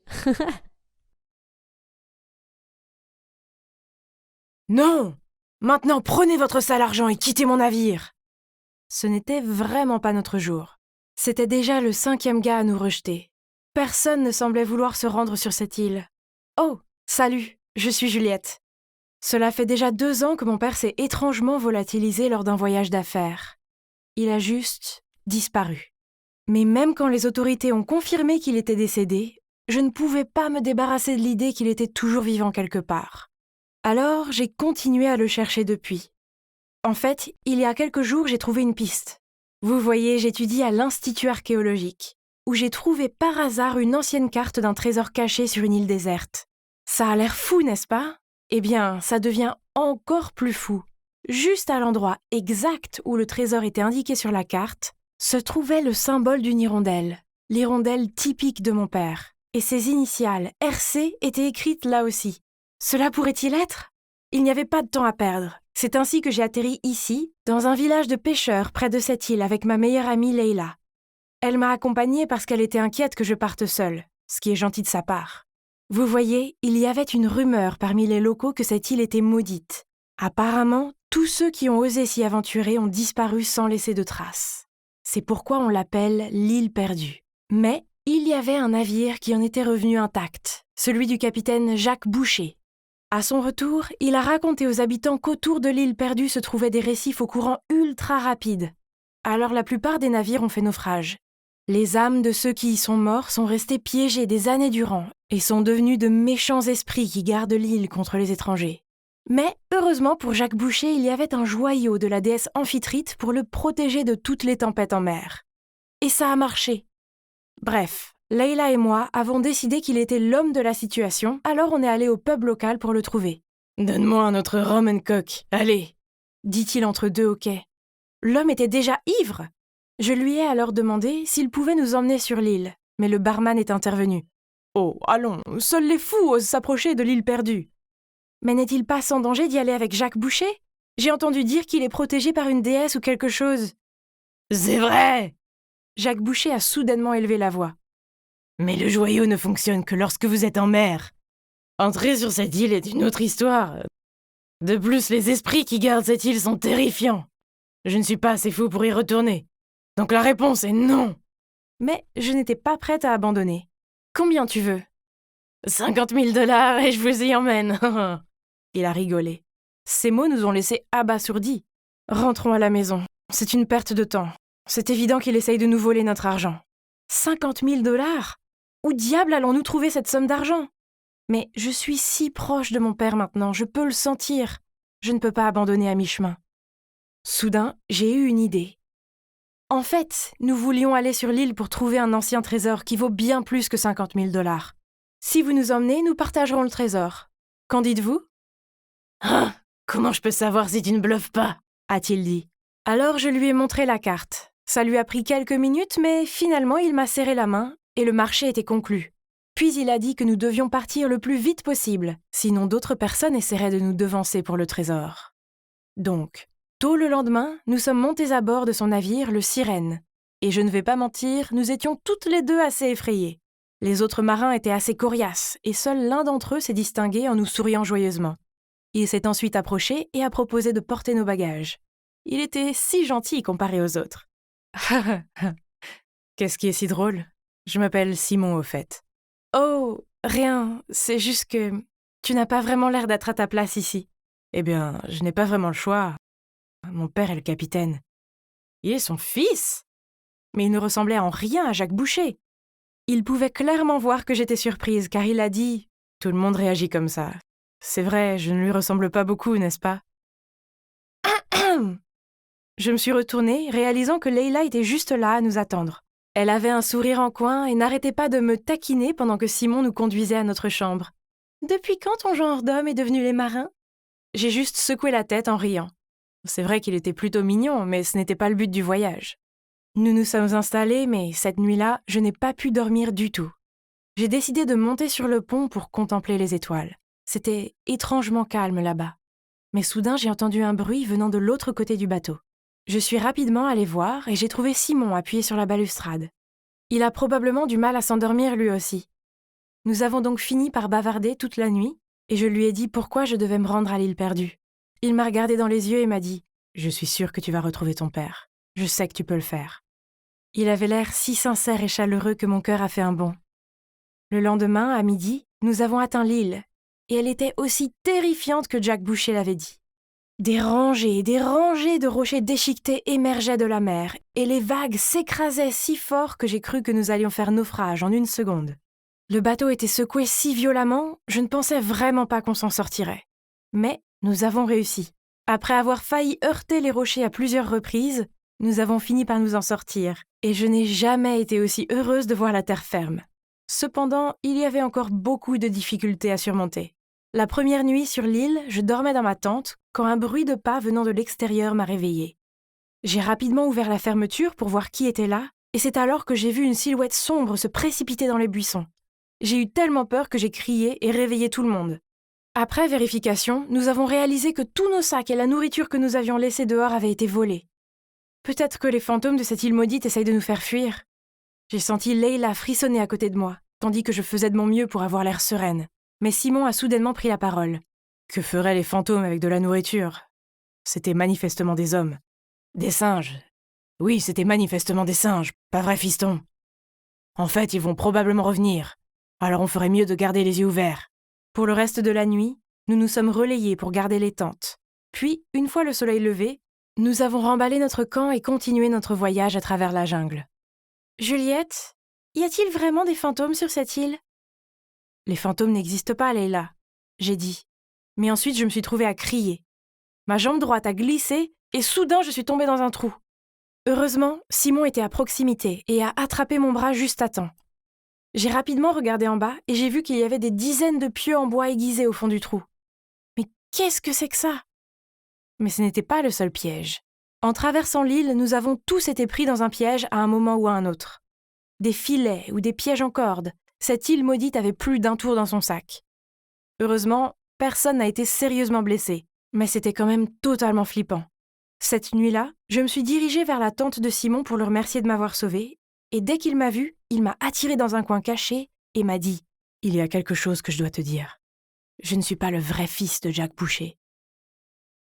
Non! Maintenant, prenez votre sale argent et quittez mon navire! Ce n'était vraiment pas notre jour. C'était déjà le 5e gars à nous rejeter. Personne ne semblait vouloir se rendre sur cette île. Oh, salut, je suis Juliette. Cela fait déjà 2 ans que mon père s'est étrangement volatilisé lors d'un voyage d'affaires. Il a juste disparu. Mais même quand les autorités ont confirmé qu'il était décédé, je ne pouvais pas me débarrasser de l'idée qu'il était toujours vivant quelque part. Alors, j'ai continué à le chercher depuis. En fait, il y a quelques jours, j'ai trouvé une piste. Vous voyez, j'étudie à l'Institut archéologique, où j'ai trouvé par hasard une ancienne carte d'un trésor caché sur une île déserte. Ça a l'air fou, n'est-ce pas ? Eh bien, ça devient encore plus fou. Juste à l'endroit exact où le trésor était indiqué sur la carte, se trouvait le symbole d'une hirondelle, l'hirondelle typique de mon père. Et ses initiales, RC, étaient écrites là aussi. Cela pourrait-il être ? Il n'y avait pas de temps à perdre. C'est ainsi que j'ai atterri ici, dans un village de pêcheurs près de cette île avec ma meilleure amie Leila. Elle m'a accompagnée parce qu'elle était inquiète que je parte seule, ce qui est gentil de sa part. Vous voyez, il y avait une rumeur parmi les locaux que cette île était maudite. Apparemment, tous ceux qui ont osé s'y aventurer ont disparu sans laisser de traces. C'est pourquoi on l'appelle l'île perdue. Mais il y avait un navire qui en était revenu intact, celui du capitaine Jacques Boucher. À son retour, il a raconté aux habitants qu'autour de l'île perdue se trouvaient des récifs au courant ultra rapide. Alors la plupart des navires ont fait naufrage. Les âmes de ceux qui y sont morts sont restées piégées des années durant et sont devenues de méchants esprits qui gardent l'île contre les étrangers. Mais heureusement pour Jacques Boucher, il y avait un joyau de la déesse Amphitrite pour le protéger de toutes les tempêtes en mer. Et ça a marché. Bref. Leila et moi avons décidé qu'il était l'homme de la situation, alors on est allé au pub local pour le trouver. « Donne-moi un autre rum and coke, allez !» dit-il entre 2 hoquets. L'homme était déjà ivre. Je lui ai alors demandé s'il pouvait nous emmener sur l'île, mais le barman est intervenu. « Oh, allons, seuls les fous osent s'approcher de l'île perdue. » Mais n'est-il pas sans danger d'y aller avec Jacques Boucher ? J'ai entendu dire qu'il est protégé par une déesse ou quelque chose. « C'est vrai !» Jacques Boucher a soudainement élevé la voix. Mais le joyau ne fonctionne que lorsque vous êtes en mer. Entrer sur cette île est une autre histoire. De plus, les esprits qui gardent cette île sont terrifiants. Je ne suis pas assez fou pour y retourner. Donc la réponse est non. Mais je n'étais pas prête à abandonner. Combien tu veux ? 50 000 $ et je vous y emmène. Il a rigolé. Ces mots nous ont laissés abasourdis. Rentrons à la maison. C'est une perte de temps. C'est évident qu'il essaye de nous voler notre argent. 50 000 $? Où diable allons-nous trouver cette somme d'argent ? Mais je suis si proche de mon père maintenant, je peux le sentir. Je ne peux pas abandonner à mi-chemin. Soudain, j'ai eu une idée. En fait, nous voulions aller sur l'île pour trouver un ancien trésor qui vaut bien plus que 50 000 $. Si vous nous emmenez, nous partagerons le trésor. Qu'en dites-vous ? Ah, comment je peux savoir si tu ne bluffes pas ? A-t-il dit. Alors je lui ai montré la carte. Ça lui a pris quelques minutes, mais finalement il m'a serré la main et le marché était conclu. Puis il a dit que nous devions partir le plus vite possible, sinon d'autres personnes essaieraient de nous devancer pour le trésor. Donc, tôt le lendemain, nous sommes montés à bord de son navire, le Sirène. Et je ne vais pas mentir, nous étions toutes les deux assez effrayées. Les autres marins étaient assez coriaces, et seul l'un d'entre eux s'est distingué en nous souriant joyeusement. Il s'est ensuite approché et a proposé de porter nos bagages. Il était si gentil comparé aux autres. Qu'est-ce qui est si drôle? Je m'appelle Simon, au fait. Oh, rien, c'est juste que tu n'as pas vraiment l'air d'être à ta place ici. Eh bien, je n'ai pas vraiment le choix. Mon père est le capitaine. Il est son fils? Mais il ne ressemblait en rien à Jacques Boucher. Il pouvait clairement voir que j'étais surprise, car il a dit « Tout le monde réagit comme ça. C'est vrai, je ne lui ressemble pas beaucoup, n'est-ce pas ?» Je me suis retournée, réalisant que Leila était juste là à nous attendre. Elle avait un sourire en coin et n'arrêtait pas de me taquiner pendant que Simon nous conduisait à notre chambre. « Depuis quand ton genre d'homme est devenu les marins ?» J'ai juste secoué la tête en riant. C'est vrai qu'il était plutôt mignon, mais ce n'était pas le but du voyage. Nous nous sommes installés, mais cette nuit-là, je n'ai pas pu dormir du tout. J'ai décidé de monter sur le pont pour contempler les étoiles. C'était étrangement calme là-bas. Mais soudain, j'ai entendu un bruit venant de l'autre côté du bateau. Je suis rapidement allée voir et j'ai trouvé Simon appuyé sur la balustrade. Il a probablement du mal à s'endormir lui aussi. Nous avons donc fini par bavarder toute la nuit et je lui ai dit pourquoi je devais me rendre à l'île perdue. Il m'a regardé dans les yeux et m'a dit « Je suis sûre que tu vas retrouver ton père. Je sais que tu peux le faire. » Il avait l'air si sincère et chaleureux que mon cœur a fait un bond. Le lendemain, à midi, nous avons atteint l'île et elle était aussi terrifiante que Jacques Boucher l'avait dit. Des rangées de rochers déchiquetés émergeaient de la mer et les vagues s'écrasaient si fort que j'ai cru que nous allions faire naufrage en une seconde. Le bateau était secoué si violemment, je ne pensais vraiment pas qu'on s'en sortirait. Mais nous avons réussi. Après avoir failli heurter les rochers à plusieurs reprises, nous avons fini par nous en sortir, et je n'ai jamais été aussi heureuse de voir la terre ferme. Cependant, il y avait encore beaucoup de difficultés à surmonter. La première nuit sur l'île, je dormais dans ma tente quand un bruit de pas venant de l'extérieur m'a réveillée. J'ai rapidement ouvert la fermeture pour voir qui était là, et c'est alors que j'ai vu une silhouette sombre se précipiter dans les buissons. J'ai eu tellement peur que j'ai crié et réveillé tout le monde. Après vérification, nous avons réalisé que tous nos sacs et la nourriture que nous avions laissés dehors avaient été volés. Peut-être que les fantômes de cette île maudite essayent de nous faire fuir. J'ai senti Leila frissonner à côté de moi, tandis que je faisais de mon mieux pour avoir l'air sereine. Mais Simon a soudainement pris la parole. Que feraient les fantômes avec de la nourriture? C'était manifestement des hommes. Des singes. Oui, c'était manifestement des singes, pas vrai, fiston? En fait, ils vont probablement revenir. Alors on ferait mieux de garder les yeux ouverts. Pour le reste de la nuit, nous nous sommes relayés pour garder les tentes. Puis, une fois le soleil levé, nous avons remballé notre camp et continué notre voyage à travers la jungle. « Juliette, y a-t-il vraiment des fantômes sur cette île ?»« Les fantômes n'existent pas, Leila, » j'ai dit. Mais ensuite, je me suis trouvée à crier. Ma jambe droite a glissé et soudain, je suis tombée dans un trou. Heureusement, Simon était à proximité et a attrapé mon bras juste à temps. J'ai rapidement regardé en bas et j'ai vu qu'il y avait des dizaines de pieux en bois aiguisés au fond du trou. Mais qu'est-ce que c'est que ça? Mais ce n'était pas le seul piège. En traversant l'île, nous avons tous été pris dans un piège à un moment ou à un autre. Des filets ou des pièges en corde, cette île maudite avait plus d'un tour dans son sac. Heureusement, personne n'a été sérieusement blessé, mais c'était quand même totalement flippant. Cette nuit-là, je me suis dirigée vers la tente de Simon pour le remercier de m'avoir sauvée, et dès qu'il m'a vue, il m'a attirée dans un coin caché et m'a dit « Il y a quelque chose que je dois te dire. Je ne suis pas le vrai fils de Jacques Boucher. »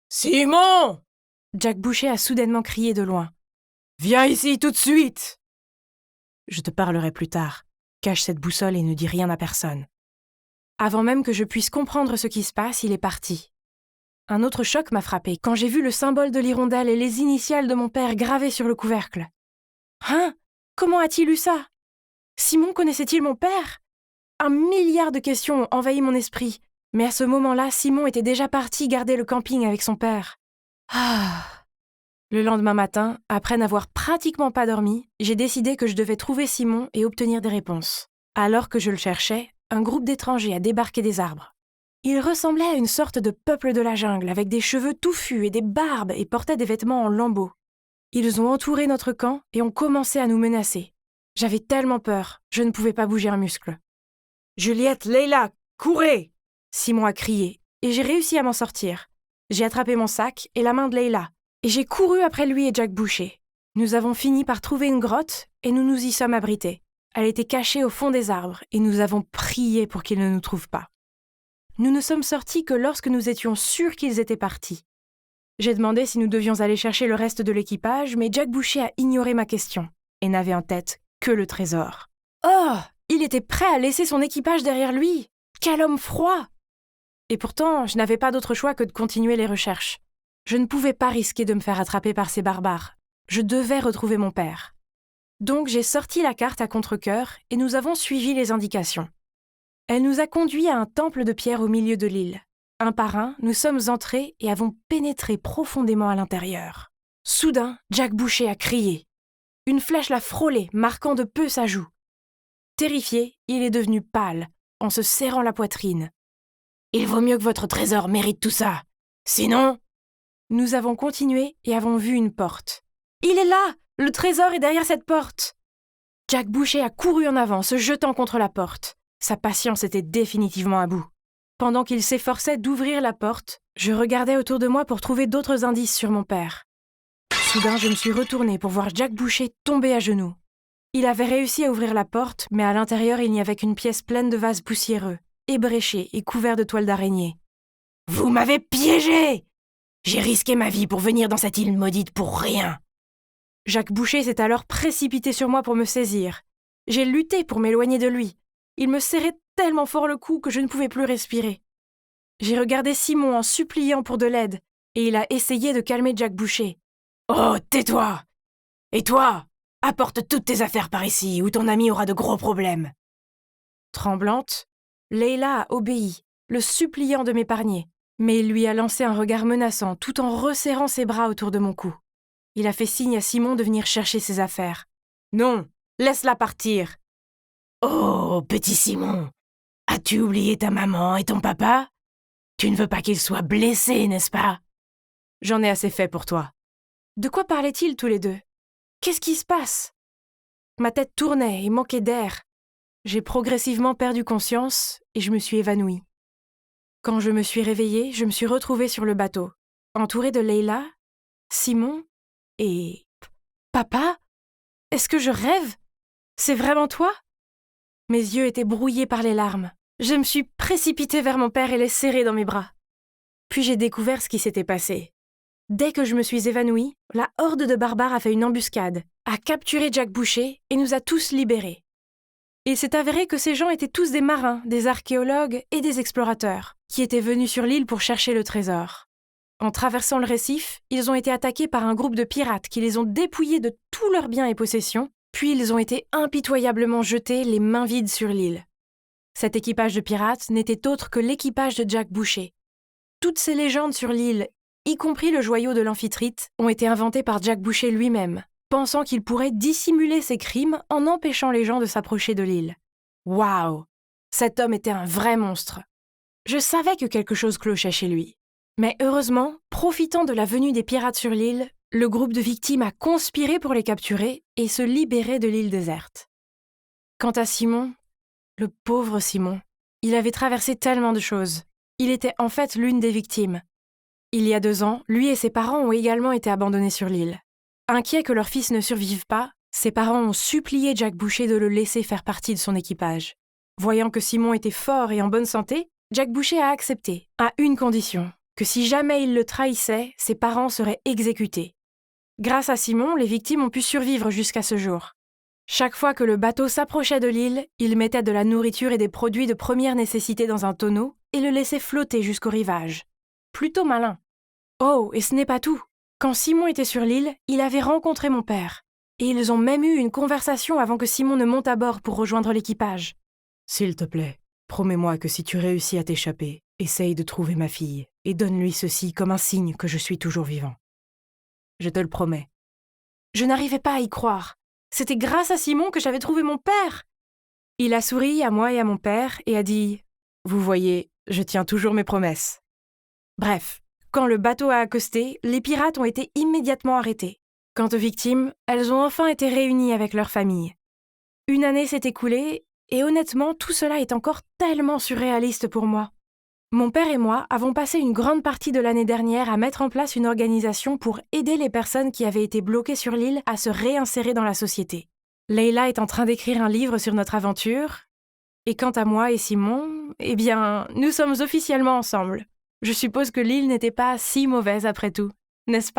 « Simon !» Jacques Boucher a soudainement crié de loin. « Viens ici tout de suite !»« Je te parlerai plus tard. Cache cette boussole et ne dis rien à personne. » Avant même que je puisse comprendre ce qui se passe, il est parti. Un autre choc m'a frappé quand j'ai vu le symbole de l'hirondelle et les initiales de mon père gravées sur le couvercle. Hein? Comment a-t-il eu ça? Simon connaissait-il mon père? Un milliard de questions ont envahi mon esprit, mais à ce moment-là, Simon était déjà parti garder le camping avec son père. Ah! Le lendemain matin, après n'avoir pratiquement pas dormi, j'ai décidé que je devais trouver Simon et obtenir des réponses. Alors que je le cherchais, un groupe d'étrangers a débarqué des arbres. Ils ressemblaient à une sorte de peuple de la jungle, avec des cheveux touffus et des barbes et portaient des vêtements en lambeaux. Ils ont entouré notre camp et ont commencé à nous menacer. J'avais tellement peur, je ne pouvais pas bouger un muscle. « Juliette, Leila, courez !» Simon a crié, et j'ai réussi à m'en sortir. J'ai attrapé mon sac et la main de Leila, et j'ai couru après lui et Jacques Boucher. Nous avons fini par trouver une grotte et nous nous y sommes abrités. Elle était cachée au fond des arbres et nous avons prié pour qu'ils ne nous trouvent pas. Nous ne sommes sortis que lorsque nous étions sûrs qu'ils étaient partis. J'ai demandé si nous devions aller chercher le reste de l'équipage, mais Jack Boucher a ignoré ma question et n'avait en tête que le trésor. Oh, il était prêt à laisser son équipage derrière lui. Quel homme froid! Et pourtant, je n'avais pas d'autre choix que de continuer les recherches. Je ne pouvais pas risquer de me faire attraper par ces barbares. Je devais retrouver mon père. Donc j'ai sorti la carte à contre-cœur et nous avons suivi les indications. Elle nous a conduits à un temple de pierre au milieu de l'île. Un par un, nous sommes entrés et avons pénétré profondément à l'intérieur. Soudain, Jack Boucher a crié. Une flèche l'a frôlé, marquant de peu sa joue. Terrifié, il est devenu pâle, en se serrant la poitrine. « Il vaut mieux que votre trésor mérite tout ça. Sinon… » Nous avons continué et avons vu une porte. « Il est là! Le trésor est derrière cette porte !» Jack Boucher a couru en avant, se jetant contre la porte. Sa patience était définitivement à bout. Pendant qu'il s'efforçait d'ouvrir la porte, je regardais autour de moi pour trouver d'autres indices sur mon père. Soudain, je me suis retournée pour voir Jack Boucher tomber à genoux. Il avait réussi à ouvrir la porte, mais à l'intérieur, il n'y avait qu'une pièce pleine de vases poussiéreux, ébréchés et couverts de toiles d'araignée. « Vous m'avez piégé! J'ai risqué ma vie pour venir dans cette île maudite pour rien !» Jack Boucher s'est alors précipité sur moi pour me saisir. J'ai lutté pour m'éloigner de lui. Il me serrait tellement fort le cou que je ne pouvais plus respirer. J'ai regardé Simon en suppliant pour de l'aide, et il a essayé de calmer Jack Boucher. « Oh, tais-toi! Et toi, apporte toutes tes affaires par ici, ou ton ami aura de gros problèmes. » Tremblante, Leila a obéi, le suppliant de m'épargner, mais il lui a lancé un regard menaçant tout en resserrant ses bras autour de mon cou. Il a fait signe à Simon de venir chercher ses affaires. « Non, laisse-la partir !»« Oh, petit Simon, as-tu oublié ta maman et ton papa? Tu ne veux pas qu'ils soient blessés, n'est-ce pas? J'en ai assez fait pour toi. » De quoi parlaient-ils tous les deux? Qu'est-ce qui se passe? Ma tête tournait et manquait d'air. J'ai progressivement perdu conscience et je me suis évanouie. Quand je me suis réveillée, je me suis retrouvée sur le bateau, entourée de Leila, Simon et… Papa? Est-ce que je rêve? C'est vraiment toi? Mes yeux étaient brouillés par les larmes. Je me suis précipitée vers mon père et l'ai serré dans mes bras. Puis j'ai découvert ce qui s'était passé. Dès que je me suis évanouie, la horde de barbares a fait une embuscade, a capturé Jack Boucher et nous a tous libérés. Il s'est avéré que ces gens étaient tous des marins, des archéologues et des explorateurs, qui étaient venus sur l'île pour chercher le trésor. En traversant le récif, ils ont été attaqués par un groupe de pirates qui les ont dépouillés de tous leurs biens et possessions, puis ils ont été impitoyablement jetés les mains vides sur l'île. Cet équipage de pirates n'était autre que l'équipage de Jack Boucher. Toutes ces légendes sur l'île, y compris le joyau de l'Amphitrite, ont été inventées par Jack Boucher lui-même, pensant qu'il pourrait dissimuler ses crimes en empêchant les gens de s'approcher de l'île. Waouh! Cet homme était un vrai monstre. Je savais que quelque chose clochait chez lui. Mais heureusement, profitant de la venue des pirates sur l'île, le groupe de victimes a conspiré pour les capturer et se libérer de l'île déserte. Quant à Simon, le pauvre Simon, il avait traversé tellement de choses. Il était en fait l'une des victimes. Il y a 2 ans, lui et ses parents ont également été abandonnés sur l'île. Inquiets que leur fils ne survive pas, ses parents ont supplié Jack Boucher de le laisser faire partie de son équipage. Voyant que Simon était fort et en bonne santé, Jack Boucher a accepté, à une condition, que si jamais il le trahissait, ses parents seraient exécutés. Grâce à Simon, les victimes ont pu survivre jusqu'à ce jour. Chaque fois que le bateau s'approchait de l'île, il mettait de la nourriture et des produits de première nécessité dans un tonneau et le laissait flotter jusqu'au rivage. Plutôt malin. Oh, et ce n'est pas tout. Quand Simon était sur l'île, il avait rencontré mon père. Et ils ont même eu une conversation avant que Simon ne monte à bord pour rejoindre l'équipage. « S'il te plaît, promets-moi que si tu réussis à t'échapper, essaye de trouver ma fille et donne-lui ceci comme un signe que je suis toujours vivant. » Je te le promets. Je n'arrivais pas à y croire. C'était grâce à Simon que j'avais trouvé mon père. Il a souri à moi et à mon père et a dit « Vous voyez, je tiens toujours mes promesses. » Bref, quand le bateau a accosté, les pirates ont été immédiatement arrêtés. Quant aux victimes, elles ont enfin été réunies avec leurs familles. Une année s'est écoulée et honnêtement, tout cela est encore tellement surréaliste pour moi. Mon père et moi avons passé une grande partie de l'année dernière à mettre en place une organisation pour aider les personnes qui avaient été bloquées sur l'île à se réinsérer dans la société. Leila est en train d'écrire un livre sur notre aventure. Et quant à moi et Simon, eh bien, nous sommes officiellement ensemble. Je suppose que l'île n'était pas si mauvaise après tout, n'est-ce pas ?